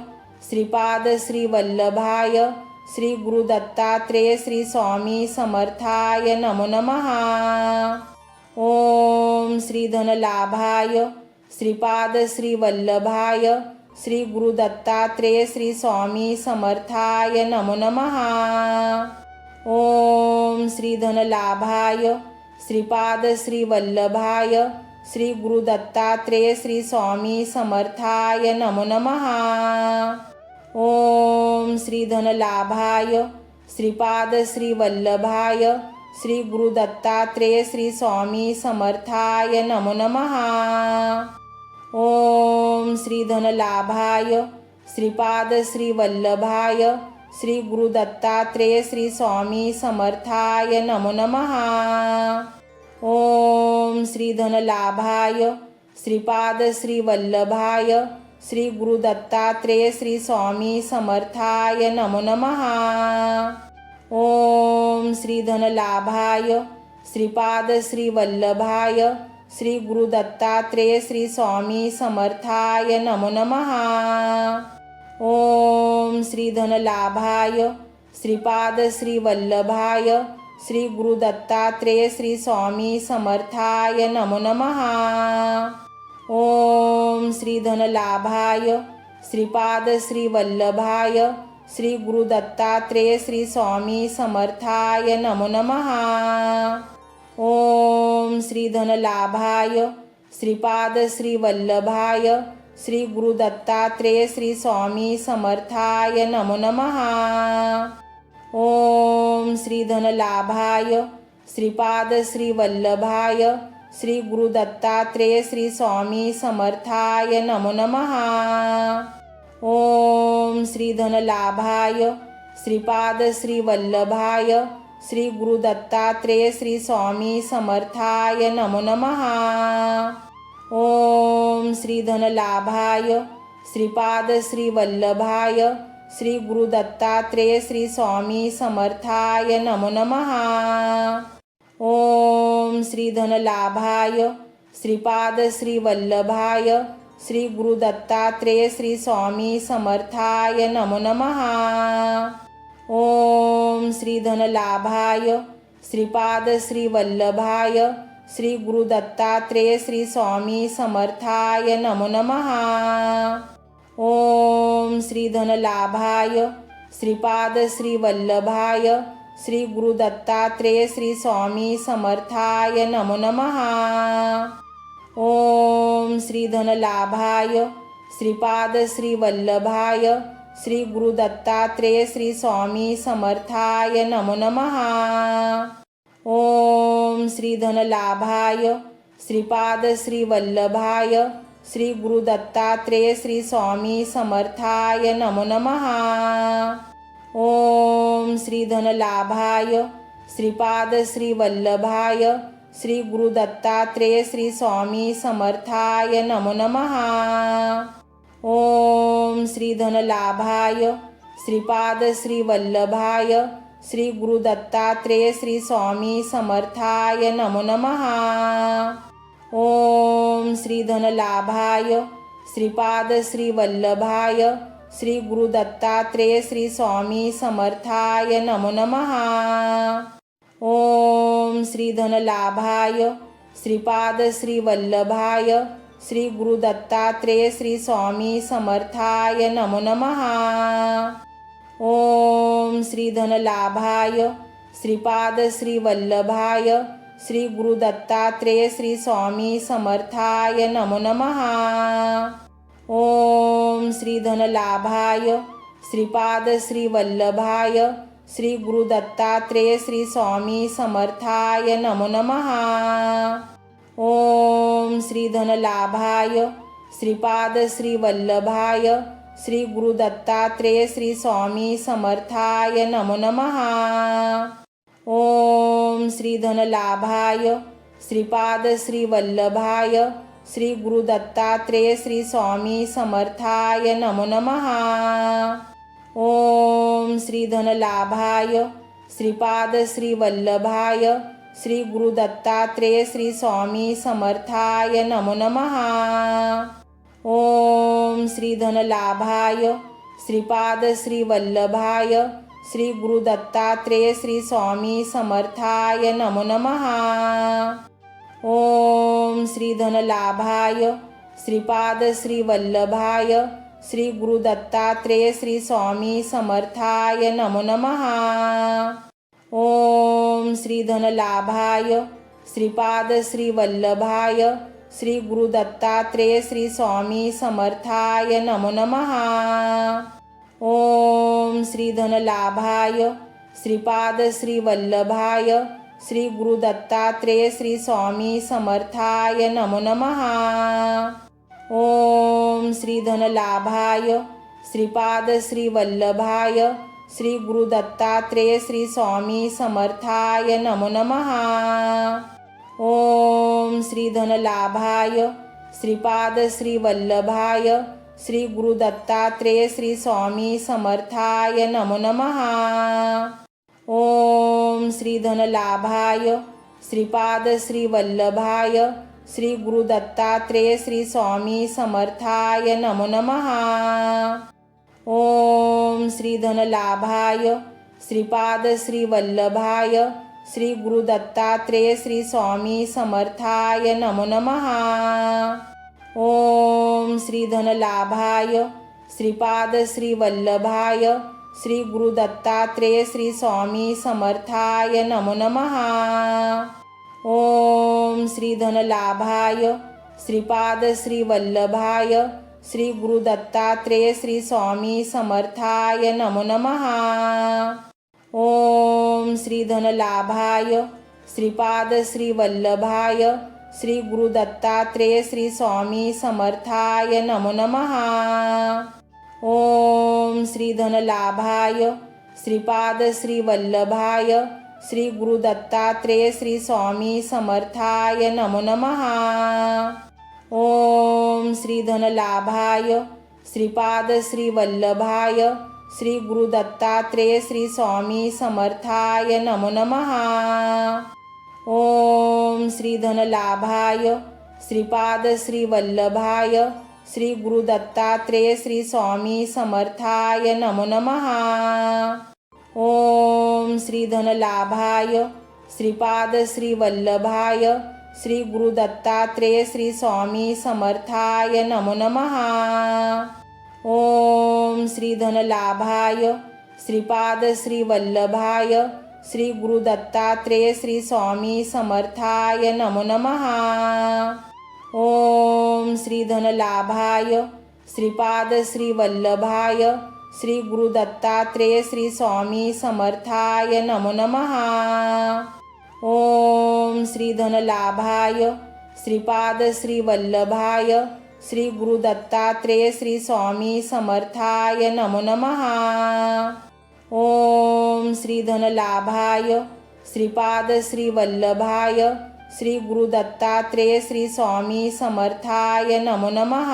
श्रीपाद श्री वल्लभाय श्री गुरु दत्तात्रेय श्री स्वामी समर्थाय नमो नमः। ओम श्री धनलाभाय श्रीपाद श्री वल्लभाय श्री गुरु दत्तात्रेय श्री स्वामी समर्थाय नमो नमः। ओम श्री धनलाभाय श्रीपाद श्री वल्लभाय श्री गुरु दत्तात्रेय श्री स्वामी समर्थाय नमो नमः। ओम श्री धनलाभाय श्रीपाद श्री वल्लभाय श्री गुरु दत्तात्रेय श्री स्वामी समर्थाय नमो नमः। ओम श्री धनलाभाय श्रीपाद श्री वल्लभाय श्री गुरु दत्तात्रेय श्री स्वामी समर्थाय नमो नमः। ओम श्री धनलाभाय श्रीपाद श्री वल्लभाय श्री गुरु दत्तात्रेय श्री स्वामी समर्थाय नमो नमः। ओम श्री धनलाभाय श्रीपाद श्री वल्लभाय श्री गुरु दत्तात्रेय श्री स्वामी समर्थाय नमो नमः। ओम श्री धनलाभाय श्रीपाद श्री वल्लभाय श्री गुरु दत्तात्रेय श्री स्वामी समर्थाय नमो नमः। ओम श्री धनलाभाय श्रीपाद श्री वल्लभाय श्री गुरु दत्तात्रेय श्री स्वामी समर्थाय नमो नमः। ओम श्री धनलाभाय श्रीपाद श्री वल्लभाय श्री गुरु दत्तात्रेय श्री स्वामी समर्थाय नमो नमः। ओम श्री धनलाभाय श्रीपाद श्री वल्लभाय श्री गुरु दत्तात्रेय श्री स्वामी समर्थाय नमो नमः। ओम श्री धनलाभाय श्रीपाद श्री वल्लभाय श्री गुरु दत्तात्रेय श्री स्वामी समर्थाय नमो नमः। ओम श्री धनलाभाय श्रीपाद श्री वल्लभाय श्री गुरु दत्तात्रेय श्री स्वामी समर्थाय नमो नमः। ओम श्री धनलाभाय श्रीपाद श्री वल्लभाय श्री गुरु दत्तात्रेय श्री स्वामी समर्थाय नमो नमः। ओम श्री धनलाभाय श्रीपाद श्री वल्लभाय श्री गुरु दत्तात्रेय श्री स्वामी समर्थाय नमो नमः। ओम श्री धनलाभाय श्रीपाद श्री वल्लभाय श्री गुरु दत्तात्रेय श्री स्वामी समर्थाय नमो नमः। ओम श्री धनलाभाय श्रीपाद श्री वल्लभाय श्री गुरु दत्तात्रेय श्री स्वामी समर्थाय नमो नमः। ओम श्री धनलाभाय श्रीपाद श्री वल्लभाय श्री गुरु दत्तात्रेय श्री स्वामी समर्थाय नमो नमः। ओम श्री धनलाभाय श्रीपाद श्री वल्लभाय श्री गुरु दत्तात्रेय श्री स्वामी समर्थाय नमो नमः। ओम श्री धनलाभाय श्रीपाद श्री वल्लभाय श्री गुरु दत्तात्रेय श्री स्वामी समर्थाय नमो नमः। ओम श्री धनलाभाय श्रीपाद श्री वल्लभाय श्री गुरु दत्तात्रेय श्री स्वामी समर्थाय नमो नमः। ओम श्री धनलाभाय श्रीपाद श्री वल्लभाय श्री गुरु दत्तात्रेय श्री स्वामी समर्थाय नमो नमः। ओम श्री धनलाभाय श्रीपाद श्री वल्लभाय श्री गुरु दत्तात्रेय श्री स्वामी समर्थाय नमो नमः। ओम श्री धनलाभाय श्रीपाद श्री वल्लभाय श्री गुरु दत्तात्रेय श्री स्वामी समर्थाय नमो नमः। ओम श्री धनलाभाय श्रीपाद श्री वल्लभाय श्री गुरु दत्तात्रेय श्री स्वामी समर्थाय नमो नमः। ओम श्री धनलाभाय श्रीपाद श्री वल्लभाय श्री गुरु दत्तात्रेय श्री स्वामी समर्थाय नमो नमः। ओम श्री धनलाभाय श्रीपाद श्री वल्लभाय श्री गुरु दत्तात्रेय श्री स्वामी समर्थाय नमो नमः। ओम श्री धनलाभाय श्रीपाद श्री वल्लभाय श्री गुरु दत्तात्रेय श्री स्वामी समर्थाय नमो नमः। ओम श्री धनलाभाय श्रीपाद श्री वल्लभाय श्री गुरु दत्तात्रेय श्री स्वामी समर्थाय नमो नमः। ओम श्री धनलाभाय श्रीपाद श्री वल्लभाय श्री गुरु दत्तात्रेय श्री स्वामी समर्थाय नमो नमः। ओम श्री धनलाभाय श्रीपाद श्री वल्लभाय श्री गुरु दत्तात्रेय श्री स्वामी समर्थाय नमो नमः। ओम श्री धनलाभाय श्रीपाद श्री वल्लभाय श्री गुरु दत्तात्रेय श्री स्वामी समर्थाय नमो नमः। ओम श्री धनलाभाय श्रीपाद श्री वल्लभाय श्री गुरु दत्तात्रेय श्री स्वामी समर्थाय नमो नमः। ओम श्री धनलाभाय श्रीपाद श्री वल्लभाय श्री गुरु दत्तात्रेय श्री स्वामी समर्थाय नमो नमः। ओम श्री धनलाभाय श्रीपाद श्री वल्लभाय श्री गुरु दत्तात्रेय श्री स्वामी समर्थाय नमो नमः। ओम श्री धनलाभाय श्रीपाद श्री वल्लभाय श्री गुरु दत्तात्रेय श्री स्वामी समर्थाय नमो नमः। ओम श्री धनलाभाय श्रीपाद श्री वल्लभाय श्री गुरु दत्तात्रेय श्री स्वामी समर्थाय नमो नमः। ओम श्री धनलाभाय श्रीपाद श्री वल्लभाय श्री गुरु दत्तात्रेय श्री स्वामी समर्थाय नमो नमः। ओम श्री धनलाभाय श्रीपाद श्री वल्लभाय श्री गुरु दत्तात्रेय श्री स्वामी समर्थाय नमो नमः। ओम श्री धनलाभाय श्रीपाद श्री वल्लभाय श्री गुरु दत्तात्रेय श्री स्वामी समर्थाय नमो नमः। ओम श्री धनलाभाय श्रीपाद श्री वल्लभाय श्री गुरु दत्तात्रेय श्री स्वामी समर्थाय नमो नमः। ओम श्री धनलाभाय श्रीपाद श्री वल्लभाय श्री गुरु दत्तात्रेय श्री स्वामी समर्थाय नमो नमः। ओम श्री धनलाभाय श्रीपाद श्री वल्लभाय श्री गुरु दत्तात्रेय श्री स्वामी समर्थाय नमो नमः। ओम श्री धनलाभाय श्रीपाद श्री वल्लभाय श्री गुरु दत्तात्रेय श्री स्वामी समर्थाय नमो नमः। ओम श्री धनलाभाय श्रीपाद श्री वल्लभाय श्री गुरु दत्तात्रेय श्री स्वामी समर्थाय नमो नमः। ओम श्री धनलाभाय श्रीपाद श्री वल्लभाय श्री गुरु दत्तात्रेय श्री स्वामी समर्थाय नमो नमः।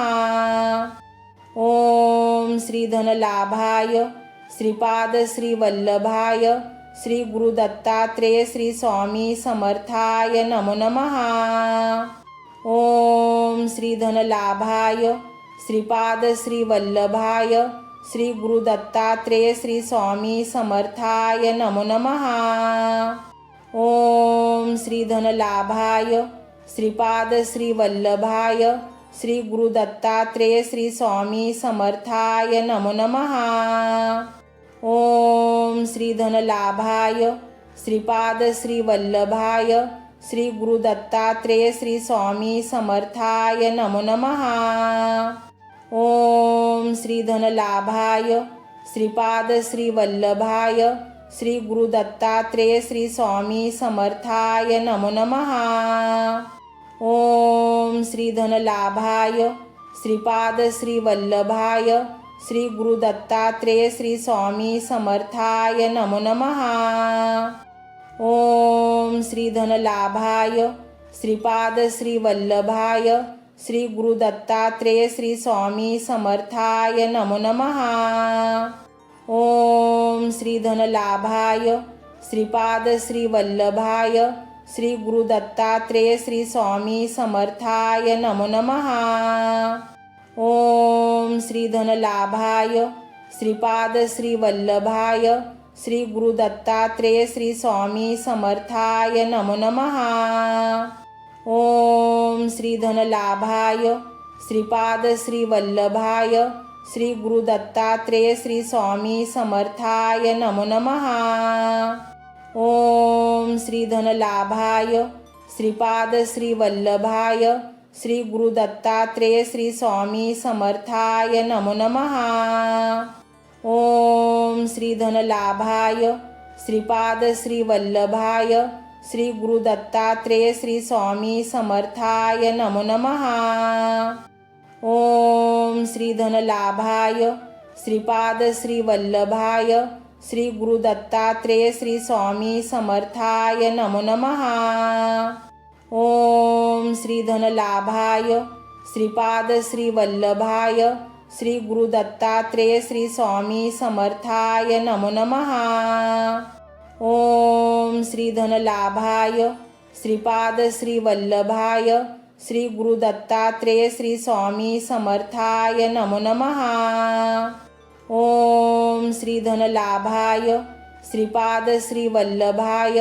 ओम श्री धनलाभाय श्रीपाद श्री वल्लभाय श्री गुरु दत्तात्रेय श्री स्वामी समर्थाय नमो नमः। ओम श्री धनलाभाय श्रीपाद श्री वल्लभाय श्री गुरु दत्तात्रेय श्री स्वामी समर्थाय नमो नमः। ओम श्री धनलाभाय श्रीपाद श्री वल्लभाय श्री गुरु दत्तात्रेय श्री स्वामी समर्थाय नमो नमः। ओम श्री धनलाभाय श्रीपाद श्री वल्लभाय श्री गुरु दत्तात्रेय श्री स्वामी समर्थाय नमो नमः। ओम श्री धनलाभाय श्रीपाद श्री वल्लभाय श्री गुरु दत्तात्रेय श्री स्वामी समर्थाय नमो नमः। ओम श्री धनलाभाय श्रीपाद श्री वल्लभाय श्री गुरु दत्तात्रेय श्री स्वामी समर्थाय नमो नमः। ओम श्री धनलाभाय श्रीपाद श्री वल्लभाय श्री गुरु दत्तात्रेय श्री स्वामी समर्थाय नमो नमः। ओम श्री धनलाभाय श्रीपाद श्री वल्लभाय श्री गुरु दत्तात्रेय श्री स्वामी समर्थाय नमो नमः। ओम श्री धनलाभाय श्रीपाद श्री वल्लभाय श्री गुरु दत्तात्रेय श्री स्वामी समर्थाय नमो नमः। ओम श्री धनलाभाय श्रीपाद श्री वल्लभाय श्री गुरु दत्तात्रेय श्री स्वामी समर्थाय नमो नमः। ओम श्री धनलाभाय श्रीपाद श्री वल्लभाय श्री गुरु दत्तात्रेय श्री स्वामी समर्थाय नमो नमः। ओम श्री धनलाभाय श्रीपाद श्री वल्लभाय श्री गुरु दत्तात्रेय श्री स्वामी समर्थाय नमो नमः। ओम श्री धनलाभाय श्रीपाद श्री वल्लभाय श्री गुरु दत्तात्रेय श्री स्वामी समर्थाय नमो नमः। ओम श्री धनलाभाय श्रीपाद श्री वल्लभाय श्री गुरु दत्तात्रेय श्री स्वामी समर्थाय नमो नमः। ओम श्री धनलाभाय श्रीपाद श्री वल्लभाय श्री गुरु दत्तात्रेय श्री स्वामी समर्थाय नमो नमः। ओम श्री धनलाभाय श्रीपाद श्री वल्लभाय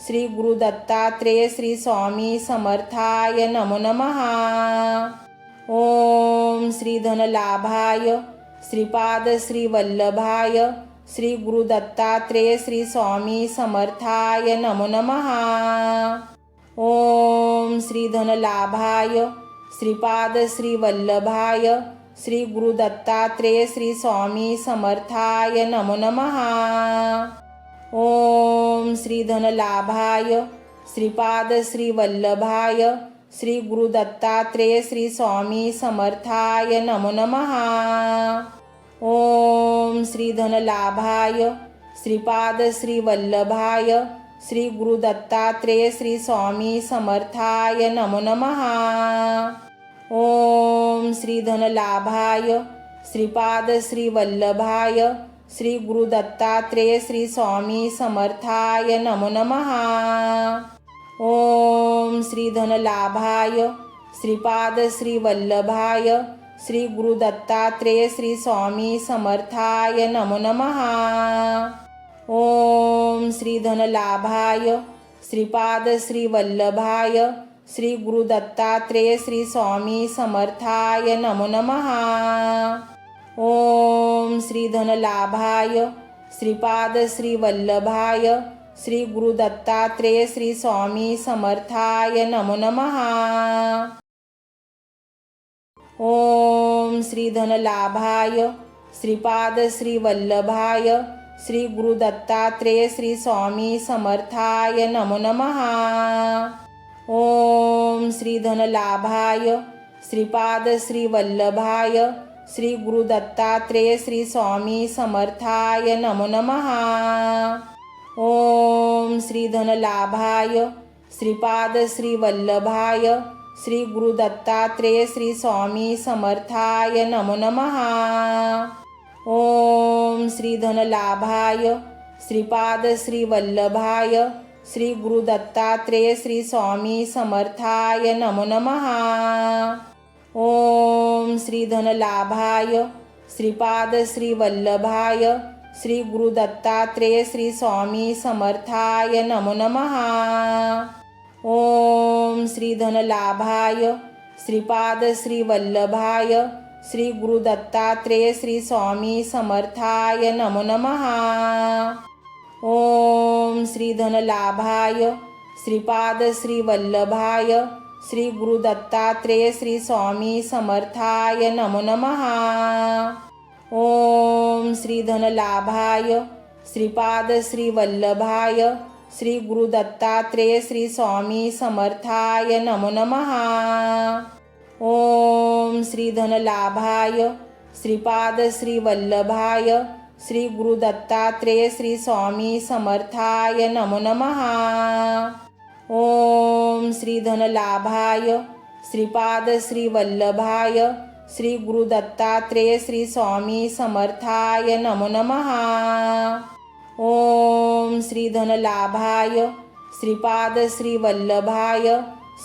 श्री गुरु दत्तात्रेय श्री स्वामी समर्थाय नमो नमः। ओम श्री धनलाभाय श्रीपाद श्री वल्लभाय श्री गुरु दत्तात्रेय श्री स्वामी समर्थाय नमो नमः। ओम श्री धनलाभाय श्रीपाद श्री वल्लभाय श्री गुरु दत्तात्रेय श्री स्वामी समर्थाय नमो नमः। ओम श्री धनलाभाय श्रीपाद श्री वल्लभाय श्री गुरु दत्तात्रेय श्री स्वामी समर्थाय नमो नमः। ओम श्री धनलाभाय श्रीपाद श्री वल्लभाय श्री गुरु दत्तात्रेय श्री स्वामी समर्थाय नमो नमः। ओम श्री धनलाभाय श्रीपाद श्री वल्लभाय श्री गुरु दत्तात्रेय श्री स्वामी समर्थाय नमो नमः। ओम श्री धनलाभाय श्रीपाद श्री वल्लभाय श्री गुरु दत्तात्रेय श्री स्वामी समर्थाय नमो नमः। ओम श्री धनलाभाय श्रीपाद श्री वल्लभाय श्री गुरु दत्तात्रेय श्री स्वामी समर्थाय नमो नमः। ओम श्री धनलाभाय श्रीपाद श्री वल्लभाय श्री गुरु दत्तात्रेय श्री स्वामी समर्थाय नमो नमः। ओम श्री धनलाभाय श्रीपाद श्री वल्लभाय श्री गुरु दत्तात्रेय श्री स्वामी समर्थाय नमो नमः। ओम श्री धनलाभाय श्रीपाद श्री वल्लभाय श्री गुरु दत्तात्रेय श्री स्वामी समर्थाय नमो नमः। ओम श्री धनलाभाय श्रीपाद श्री वल्लभाय श्री गुरु दत्तात्रेय श्री स्वामी समर्थाय नमो नमः। ओम श्री धनलाभाय श्रीपाद श्री वल्लभाय श्री गुरु दत्तात्रेय श्री स्वामी समर्थाय नमो नमः। ओम श्री धनलाभाय श्रीपाद श्री वल्लभाय श्री गुरु दत्तात्रेय श्री स्वामी समर्थाय नमो नमः। ओम श्री धनलाभाय श्रीपाद श्री वल्लभाय श्री गुरु दत्तात्रेय श्री स्वामी समर्थाय नमो नमः। ओम श्री धनलाभाय श्रीपाद श्री वल्लभाय श्री गुरु दत्तात्रेय श्री स्वामी समर्थाय नमो नमः। ओम श्री धनलाभाय श्रीपाद श्री वल्लभाय श्री गुरु दत्तात्रेय श्री स्वामी समर्थाय नमो नमः। ओम श्री धनलाभाय श्रीपाद श्री वल्लभाय श्री गुरु दत्तात्रेय श्री स्वामी समर्थाय नमो नमः। ओम श्री धनलाभाय श्रीपाद श्री वल्लभाय श्री गुरु दत्तात्रेय श्री स्वामी समर्थाय नमो नमः। ओम श्री धनलाभाय श्रीपाद श्री वल्लभाय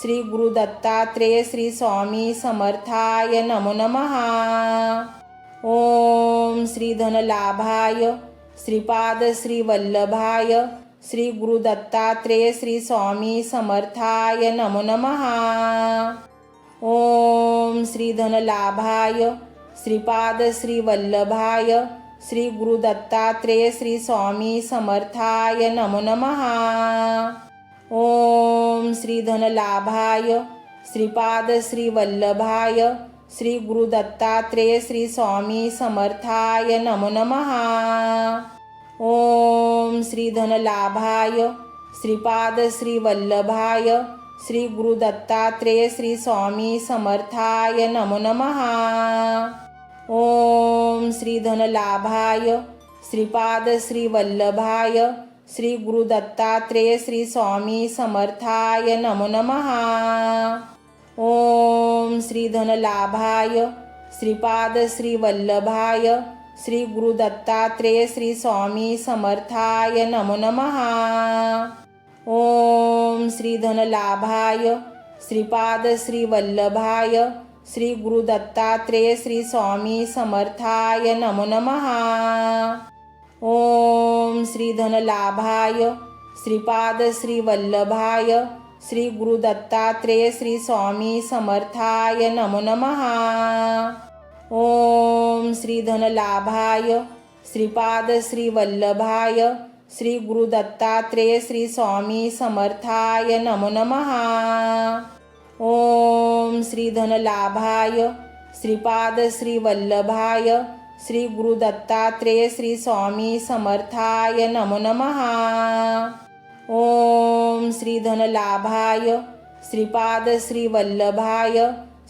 श्री गुरु दत्तात्रेय श्री स्वामी समर्थाय नमो नमः। ओम श्री धनलाभाय श्रीपाद श्री वल्लभाय श्री गुरु दत्तात्रेय श्री स्वामी समर्थाय नमो नमः। ओम श्री धनलाभाय श्रीपाद श्री वल्लभाय श्री गुरु दत्तात्रेय श्री स्वामी समर्थाय नमो नमः। ओम श्री धनलाभाय श्रीपाद श्री वल्लभाय श्री गुरु दत्तात्रेय श्री स्वामी समर्थाय नमो नमः। ओम श्री धनलाभाय श्रीपाद श्री वल्लभाय श्री गुरु दत्तात्रेय श्री स्वामी समर्थाय नमो नमः। ओम श्री धनलाभाय श्रीपाद श्री वल्लभाय श्री गुरु दत्तात्रेय श्री स्वामी समर्थाय नमो नमः। ओम श्री धनलाभाय श्रीपाद श्री वल्लभाय श्री गुरु दत्तात्रेय श्री स्वामी समर्थाय नमो नमः। ओम श्री धनलाभाय श्रीपाद श्री वल्लभाय श्री गुरु दत्तात्रेय श्री स्वामी समर्थाय नमो नमः। ओम श्री धनलाभाय श्रीपाद श्री वल्लभाय श्री गुरु दत्तात्रेय श्री स्वामी समर्थाय नमो नमः। ओम श्री धनलाभाय श्रीपाद श्री वल्लभाय श्री गुरु दत्तात्रेय श्री स्वामी समर्थाय नमो नमः। ओम श्री धनलाभाय श्रीपाद श्री वल्लभाय श्री गुरु दत्तात्रेय श्री स्वामी समर्थाय नमो नमः। ओम श्री धनलाभाय श्रीपाद श्री वल्लभाय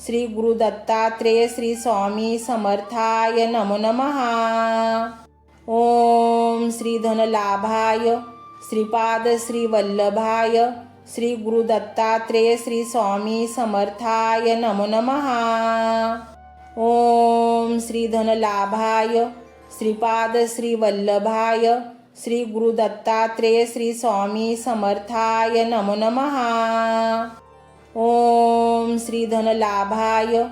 श्री गुरु दत्तात्रेय श्री स्वामी समर्थाय नमो नमः। ओम श्री धनलाभाय श्रीपाद श्री वल्लभाय श्री गुरु दत्तात्रेय श्री स्वामी समर्थाय नमो नमः। ओम श्री धनलाभाय श्रीपाद श्री वल्लभाय श्री गुरु दत्तात्रेय श्री स्वामी समर्थाय नमो नमः। ओम श्री धनलाभाय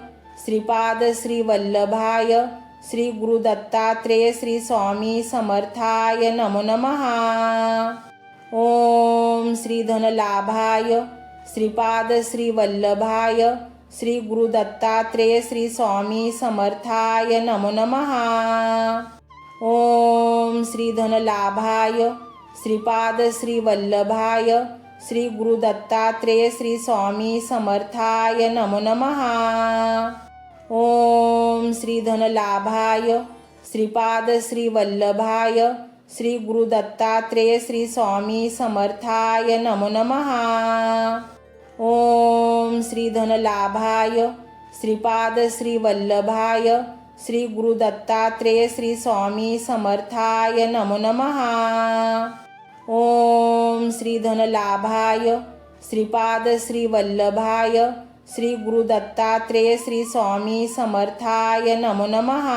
श्रीपाद श्री वल्लभाय श्री गुरु दत्तात्रेय श्री स्वामी समर्थाय नमो नमः। ओम श्री धनलाभाय श्रीपाद श्री वल्लभाय श्री गुरु दत्तात्रेय श्री स्वामी समर्थाय नमो नमः। ओम श्री धनलाभाय श्रीपाद श्री वल्लभाय श्री गुरु दत्तात्रेय श्री स्वामी समर्थाय नमो नमः। ओम श्री धनलाभाय श्रीपाद श्री वल्लभाय श्री गुरु दत्तात्रेय श्री स्वामी समर्थाय नमो नमः। ओम श्री धनलाभाय श्रीपाद श्री वल्लभाय श्री गुरु दत्तात्रेय श्री स्वामी समर्थाय नमो नमः। ओम श्री धनलाभाय श्रीपाद श्री वल्लभाय श्री गुरु दत्तात्रेय श्री स्वामी समर्थाय नमो नमः।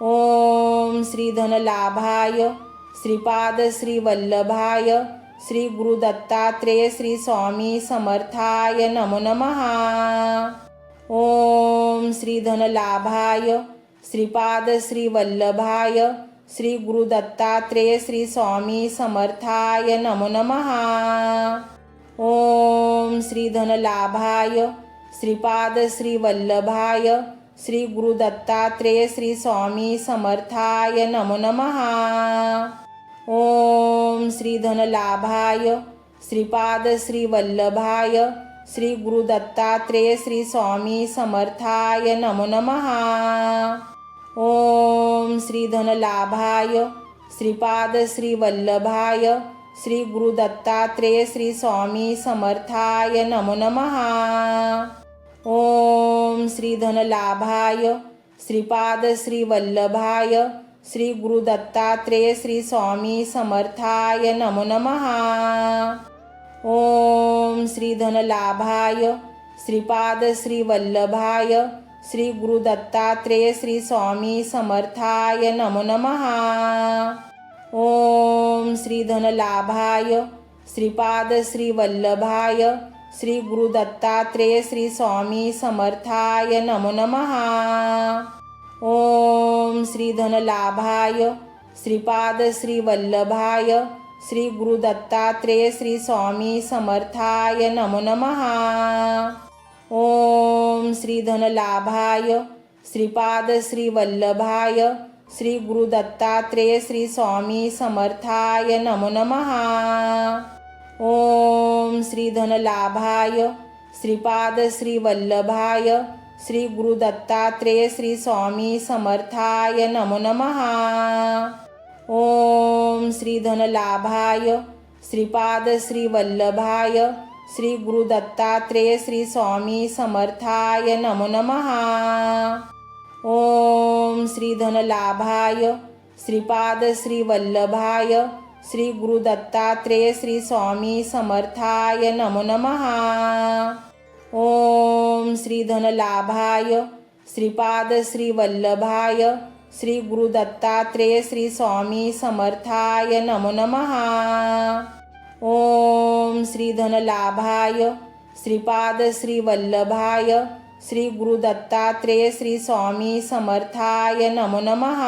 ओम श्री धनलाभाय श्रीपाद श्री वल्लभाय श्री गुरु दत्तात्रेय श्री स्वामी समर्थाय नमो नमः। ओम श्री धनलाभाय श्रीपाद श्री वल्लभाय श्री गुरु दत्तात्रेय श्री स्वामी समर्थाय नमो नमः। ओम श्री धनलाभाय श्रीपाद श्री वल्लभाय श्री गुरु दत्तात्रेय श्री स्वामी समर्थाय नमो नमः। ओम श्री धनलाभाय श्रीपाद श्री वल्लभाय श्री गुरु दत्तात्रेय श्री स्वामी समर्थाय नमो नमः। ओम श्री धनलाभाय श्रीपाद श्री वल्लभाय श्री गुरु दत्तात्रेय श्री स्वामी समर्थाय नमो नमः। ओम श्री धनलाभाय श्रीपाद श्री वल्लभाय श्री गुरु दत्तात्रेय श्री स्वामी समर्थाय नमो नमः। ओम श्री धनलाभाय श्रीपाद श्री वल्लभाय श्री गुरु दत्तात्रेय श्री स्वामी समर्थाय नमो नमः। ओम श्री धनलाभाय श्रीपाद श्री वल्लभाय श्री गुरु दत्तात्रेय श्री स्वामी समर्थाय नमो नमः। ओम श्री धनलाभाय श्रीपाद श्री वल्लभाय श्री गुरु दत्तात्रेय श्री स्वामी समर्थाय नमो नमः। ओम श्री धनलाभाय श्रीपाद श्री वल्लभाय श्री गुरु दत्तात्रेय श्री स्वामी समर्थाय नमो नमः। ओम श्री धनलाभाय श्रीपाद श्री वल्लभाय श्री गुरु दत्तात्रेय श्री स्वामी समर्थाय नमो नमः। ओम श्री धनलाभाय श्रीपाद श्री वल्लभाय श्री गुरु दत्तात्रेय श्री स्वामी समर्थाय नमो नमः। ओम श्री धनलाभाय श्रीपाद श्री वल्लभाय श्री गुरु दत्तात्रेय श्री स्वामी समर्थाय नमो नमः। ओम श्री धनलाभाय श्रीपाद श्री वल्लभाय श्री गुरु दत्तात्रेय श्री स्वामी समर्थाय नमो नमः। ओम श्री धनलाभाय श्रीपाद श्री वल्लभाय श्री गुरु दत्तात्रेय श्री स्वामी समर्थाय नमो नमः।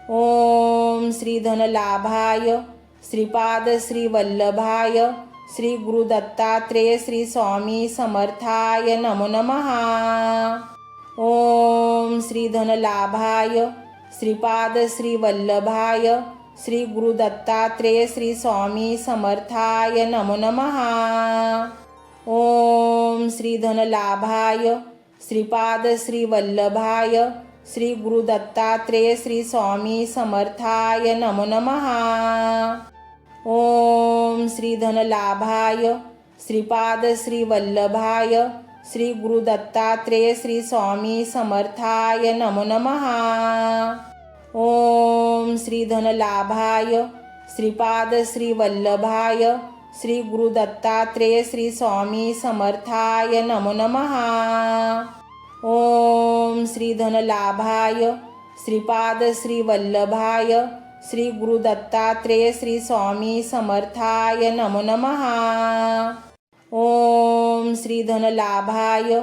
ओम श्री धनलाभाय श्रीपाद श्री वल्लभाय श्री गुरु दत्तात्रेय श्री स्वामी समर्थाय नमो नमः। ओम श्री धनलाभाय श्रीपाद श्री वल्लभाय श्री गुरु दत्तात्रेय श्री स्वामी समर्थाय नमो नमः। ओम श्री धनलाभाय श्रीपाद श्री वल्लभाय श्री गुरु दत्तात्रेय श्री स्वामी समर्थाय नमो नमः। ओम श्री धनलाभाय श्रीपाद श्री वल्लभाय श्री गुरु दत्तात्रेय श्री स्वामी समर्थाय नमो नमः। ओम श्री धनलाभाय श्रीपाद श्री वल्लभाय श्री गुरु दत्तात्रेय श्री स्वामी समर्थाय नमो नमः। ओम श्री धनलाभाय श्रीपाद श्री वल्लभाय श्री गुरु दत्तात्रेय श्री स्वामी समर्थाय नमो नमः। ओम श्री धनलाभाय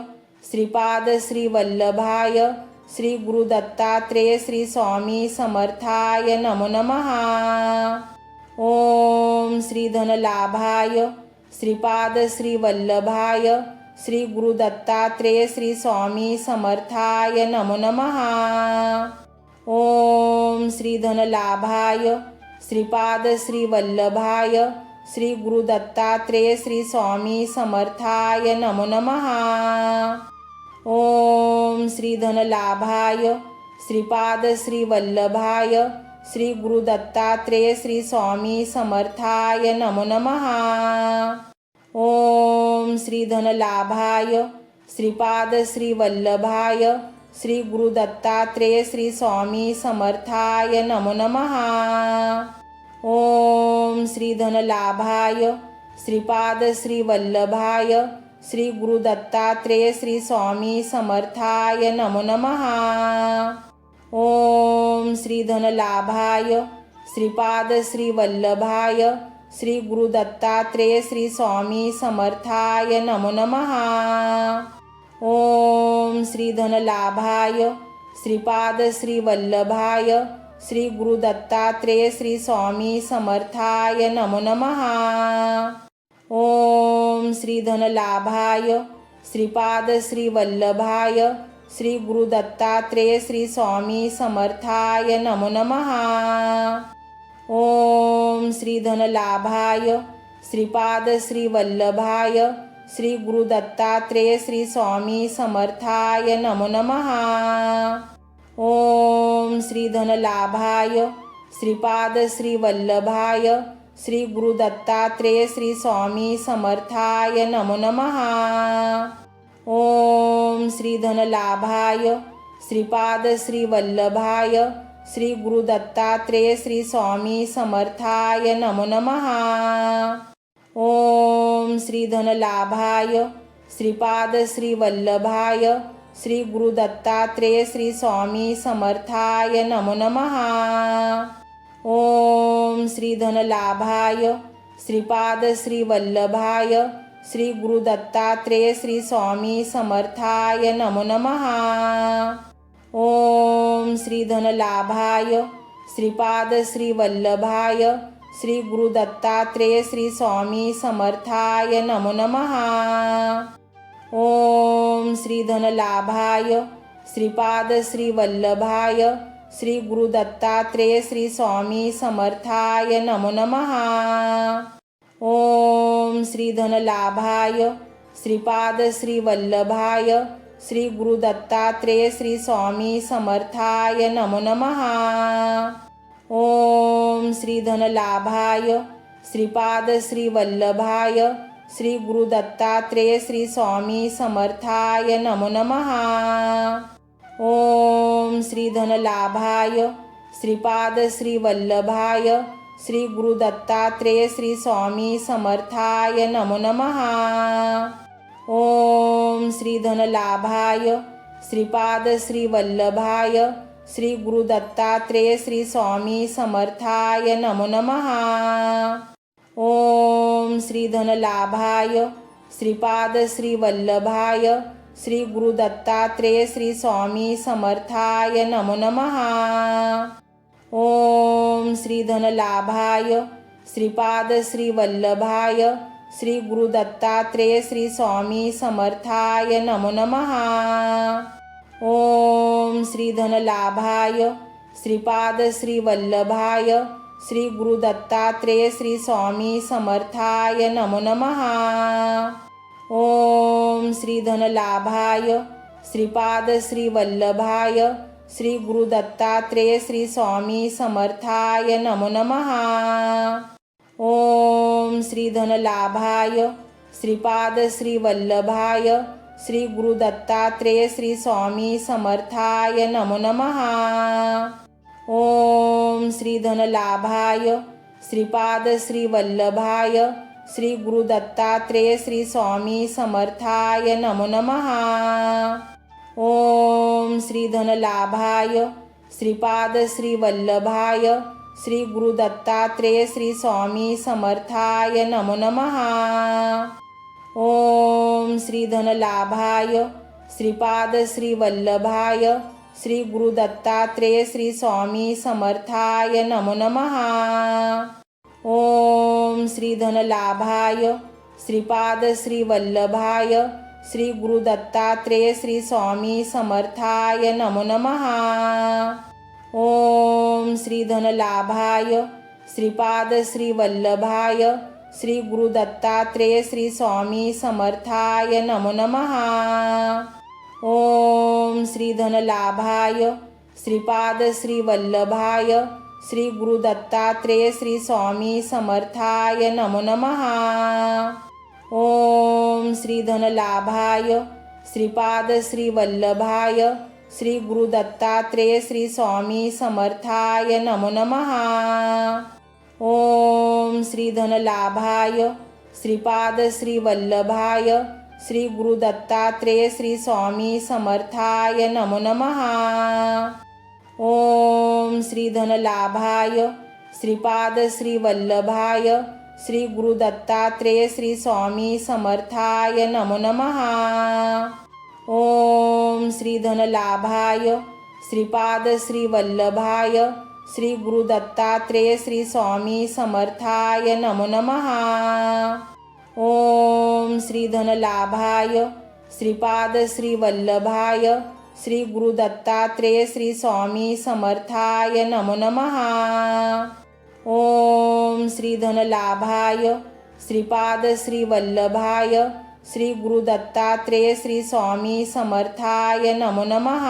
श्रीपाद श्री वल्लभाय श्री गुरु दत्तात्रेय श्री स्वामी समर्थाय नमो नमः। ओम श्री धनलाभाय श्रीपाद श्री वल्लभाय श्री गुरु दत्तात्रेय श्री स्वामी समर्थाय नमो नमः। ओम श्री धनलाभाय श्रीपाद श्री वल्लभाय श्री गुरु दत्तात्रेय श्री स्वामी समर्थाय नमो नमः। ओम श्री धनलाभाय श्रीपाद श्री वल्लभाय श्री गुरु दत्तात्रेय श्री स्वामी समर्थाय नमो नमः। ओम श्री धनलाभाय श्रीपाद श्री वल्लभाय श्री गुरु दत्तात्रेय श्री स्वामी समर्थाय नमो नमः। ओम श्री धनलाभाय श्रीपाद श्री वल्लभाय श्री गुरु दत्तात्रेय श्री स्वामी समर्थाय नमो नमः। ओम श्री धनलाभाय श्रीपाद श्री वल्लभाय श्री गुरु दत्तात्रेय श्री स्वामी समर्थाय नमो नमः। ओम श्री धनलाभाय श्रीपाद श्री वल्लभाय श्री गुरु दत्तात्रेय श्री स्वामी समर्थाय नमो नमः। ओम श्री धनलाभाय श्रीपाद श्री वल्लभाय श्री गुरु दत्तात्रेय श्री स्वामी समर्थाय नमो नमः। ओम श्री धनलाभाय श्रीपाद श्री वल्लभाय श्री गुरु दत्तात्रेय श्री स्वामी समर्थाय नमो नमः। ओम श्री धनलाभाय श्रीपाद श्री वल्लभाय श्री गुरु दत्तात्रेय श्री स्वामी समर्थाय नमो नमः। ओम श्री धनलाभाय श्रीपाद श्री वल्लभाय श्री गुरु दत्तात्रेय श्री स्वामी समर्थाय नमो नमः। ओम श्री धनलाभाय श्रीपाद श्री वल्लभाय श्री गुरु दत्तात्रेय श्री स्वामी समर्थाय नमो नमः। ओम श्री धनलाभाय श्रीपाद श्री वल्लभाय श्री गुरु दत्तात्रेय श्री स्वामी समर्थाय नमो नमः। ओम श्री धनलाभाय श्रीपाद श्री वल्लभाय श्री गुरु दत्तात्रेय श्री स्वामी समर्थाय नमो नमः। ओम श्री धनलाभाय श्रीपाद श्री वल्लभाय श्री गुरु दत्तात्रेय श्री स्वामी समर्थाय नमो नमः। ओम श्री धनलाभाय श्रीपाद श्री वल्लभाय श्री गुरु दत्तात्रेय श्री स्वामी समर्थाय नमो नमः। ओम श्री धनलाभाय श्रीपाद श्री वल्लभाय श्री गुरु दत्तात्रेय श्री स्वामी समर्थाय नमो नमः। ओम श्री धनलाभाय श्रीपाद श्री वल्लभाय श्री गुरु दत्तात्रेय श्री स्वामी समर्थाय नमो नमः। ओम श्री धनलाभाय श्रीपाद श्री वल्लभाय श्री गुरु दत्तात्रेय श्री स्वामी समर्थाय नमो नमः। ओम श्री धनलाभाय श्रीपाद श्री वल्लभाय श्री गुरु दत्तात्रेय श्री स्वामी समर्थाय नमो नमः। ओम श्री धनलाभाय श्रीपाद श्री वल्लभाय श्री गुरु दत्तात्रेय श्री स्वामी समर्थाय नमो नमः। ओम श्री धनलाभाय श्रीपाद श्री वल्लभाय श्री गुरु दत्तात्रेय श्री स्वामी समर्थाय नमो नमः। ओम श्री धनलाभाय श्रीपाद श्री वल्लभाय श्री गुरु दत्तात्रेय श्री स्वामी समर्थाय नमो नमः। ओम श्री धनलाभाय श्रीपाद श्री वल्लभाय श्री गुरु दत्तात्रेय श्री स्वामी समर्थाय नमो नमः। ओम श्री धनलाभाय श्रीपाद श्री वल्लभाय श्री गुरु दत्तात्रेय श्री स्वामी समर्थाय नमो नमः। ओम श्री धनलाभाय श्रीपाद श्री वल्लभाय श्री गुरु दत्तात्रेय श्री स्वामी समर्थाय नमो नमः। ओम श्री धनलाभाय श्रीपाद श्री वल्लभाय श्री गुरु दत्तात्रेय श्री स्वामी समर्थाय नमो नमः। ओम श्री धनलाभाय श्रीपाद श्री वल्लभाय श्री गुरु दत्तात्रेय श्री स्वामी समर्थाय नमो नमः। ओम श्री धनलाभाय श्रीपाद श्री वल्लभाय श्री गुरु दत्तात्रेय श्री स्वामी समर्थाय नमो नमः। ओम श्री धनलाभाय श्रीपाद श्री वल्लभाय श्री गुरु दत्तात्रेय श्री स्वामी समर्थाय नमो नमः। ओम श्री धनलाभाय श्रीपाद श्री वल्लभाय श्री गुरु दत्तात्रेय श्री स्वामी समर्थाय नमो नमः। ओम श्री धनलाभाय श्रीपाद श्री वल्लभाय श्री गुरु दत्तात्रेय श्री स्वामी समर्थाय नमो नमः। ओम श्री धनलाभाय श्रीपाद श्री वल्लभाय श्री गुरु दत्तात्रेय श्री स्वामी समर्थाय नमो नमः। ओम श्री धनलाभाय श्रीपाद श्री वल्लभाय श्री गुरु दत्तात्रेय श्री स्वामी समर्थाय नमो नमः। ओम श्री धनलाभाय श्रीपाद श्री वल्लभाय श्री गुरु दत्तात्रेय श्री स्वामी समर्थाय नमो नमः। ओम श्री धनलाभाय श्रीपाद श्री वल्लभाय श्री गुरु दत्तात्रेय श्री स्वामी समर्थाय नमो नमः।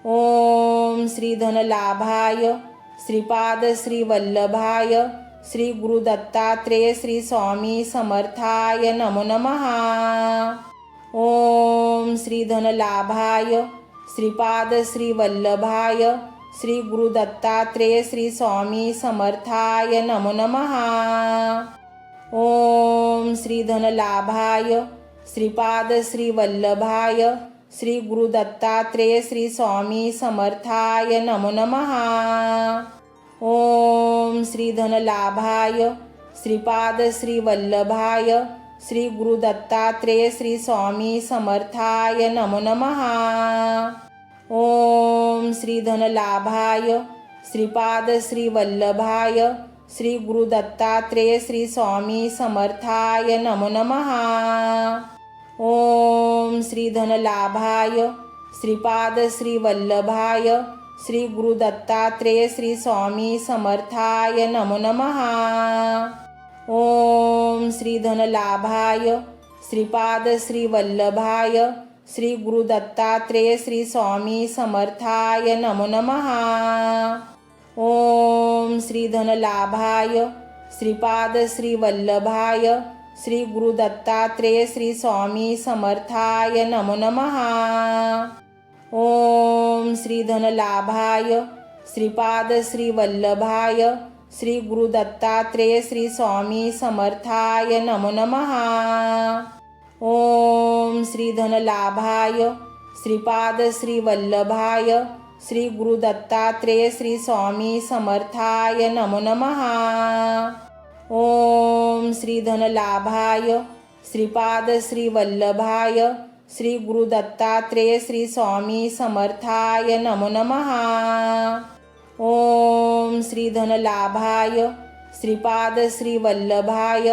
ओम श्री धनलाभाय श्रीपाद श्री वल्लभाय श्री गुरु दत्तात्रेय श्री स्वामी समर्थाय नमो नमः। ओम श्री धनलाभाय श्रीपाद श्री वल्लभाय श्री गुरु दत्तात्रेय श्री स्वामी समर्थाय नमो नमः। ओम श्री धनलाभाय श्रीपाद श्री वल्लभाय श्री गुरु दत्तात्रेय श्री स्वामी समर्थाय नमो नमः। ओम श्री धनलाभाय श्रीपाद श्री वल्लभाय श्री गुरु दत्तात्रेय श्री स्वामी समर्थाय नमो नमः। ओम श्री धनलाभाय श्रीपाद श्री वल्लभाय श्री गुरु दत्तात्रेय श्री स्वामी समर्थाय नमो नमः। ओम श्री धनलाभाय श्रीपाद श्री वल्लभाय श्री गुरु दत्तात्रेय श्री स्वामी समर्थाय नमो नमः। ओम श्री धनलाभाय श्रीपाद श्री वल्लभाय श्री गुरु दत्तात्रेय श्री स्वामी समर्थाय नमो नमः। ओम श्री धनलाभाय श्रीपाद श्री वल्लभाय श्री गुरु दत्तात्रेय श्री स्वामी समर्थाय नमो नमः। ओम श्री धनलाभाय श्रीपाद श्री वल्लभाय श्री गुरु दत्तात्रेय श्री स्वामी समर्थाय नमो नमः। ओम श्री धनलाभाय श्रीपाद श्री वल्लभाय श्री गुरु दत्तात्रेय श्री स्वामी समर्थाय नमो नमः। ओम श्री धनलाभाय श्रीपाद श्री वल्लभाय श्री गुरु दत्तात्रेय श्री स्वामी समर्थाय नमो नमः। ओम श्री धनलाभाय श्रीपाद श्री वल्लभाय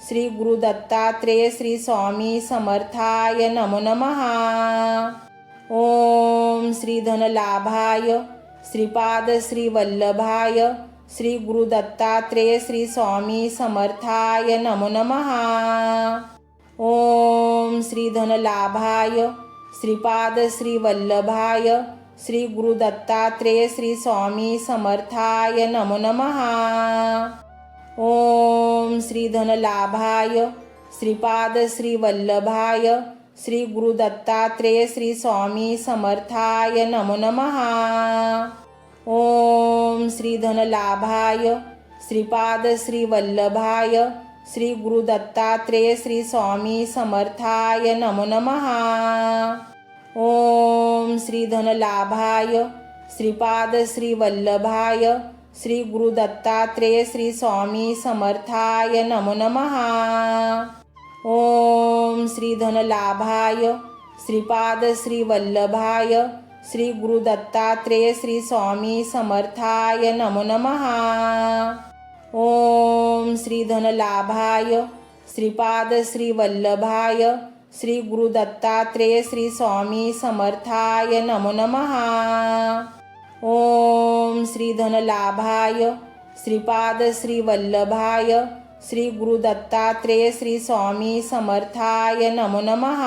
श्री गुरु दत्तात्रेय श्री स्वामी समर्थाय नमो नमः। ओम श्री धनलाभाय श्रीपाद श्री वल्लभाय श्री गुरु दत्तात्रेय श्री स्वामी समर्थाय नमो नमः। ओम श्री धनलाभाय श्रीपाद श्री वल्लभाय श्री गुरु दत्तात्रेय श्री स्वामी समर्थाय नमो नमः। ओम श्री धनलाभाय श्रीपाद श्री वल्लभाय श्री गुरु दत्तात्रेय श्री स्वामी समर्थाय नमो नमः। ओम श्री धनलाभाय श्रीपाद श्री वल्लभाय श्री गुरु दत्तात्रेय श्री स्वामी समर्थाय नमो नमः। ओम श्री धनलाभाय श्रीपाद श्री वल्लभाय श्री गुरु दत्तात्रेय श्री स्वामी समर्थाय नमो नमः। ओम श्री धनलाभाय श्रीपाद श्री वल्लभाय श्री गुरु दत्तात्रेय श्री स्वामी समर्थाय नमो नमः। ओम श्री धनलाभाय श्रीपाद श्री वल्लभाय श्री गुरु दत्तात्रेय श्री स्वामी समर्थाय नमो नमः। ओम श्री धनलाभाय श्रीपाद श्री वल्लभाय श्री गुरु दत्तात्रेय श्री स्वामी समर्थाय नमो नमः।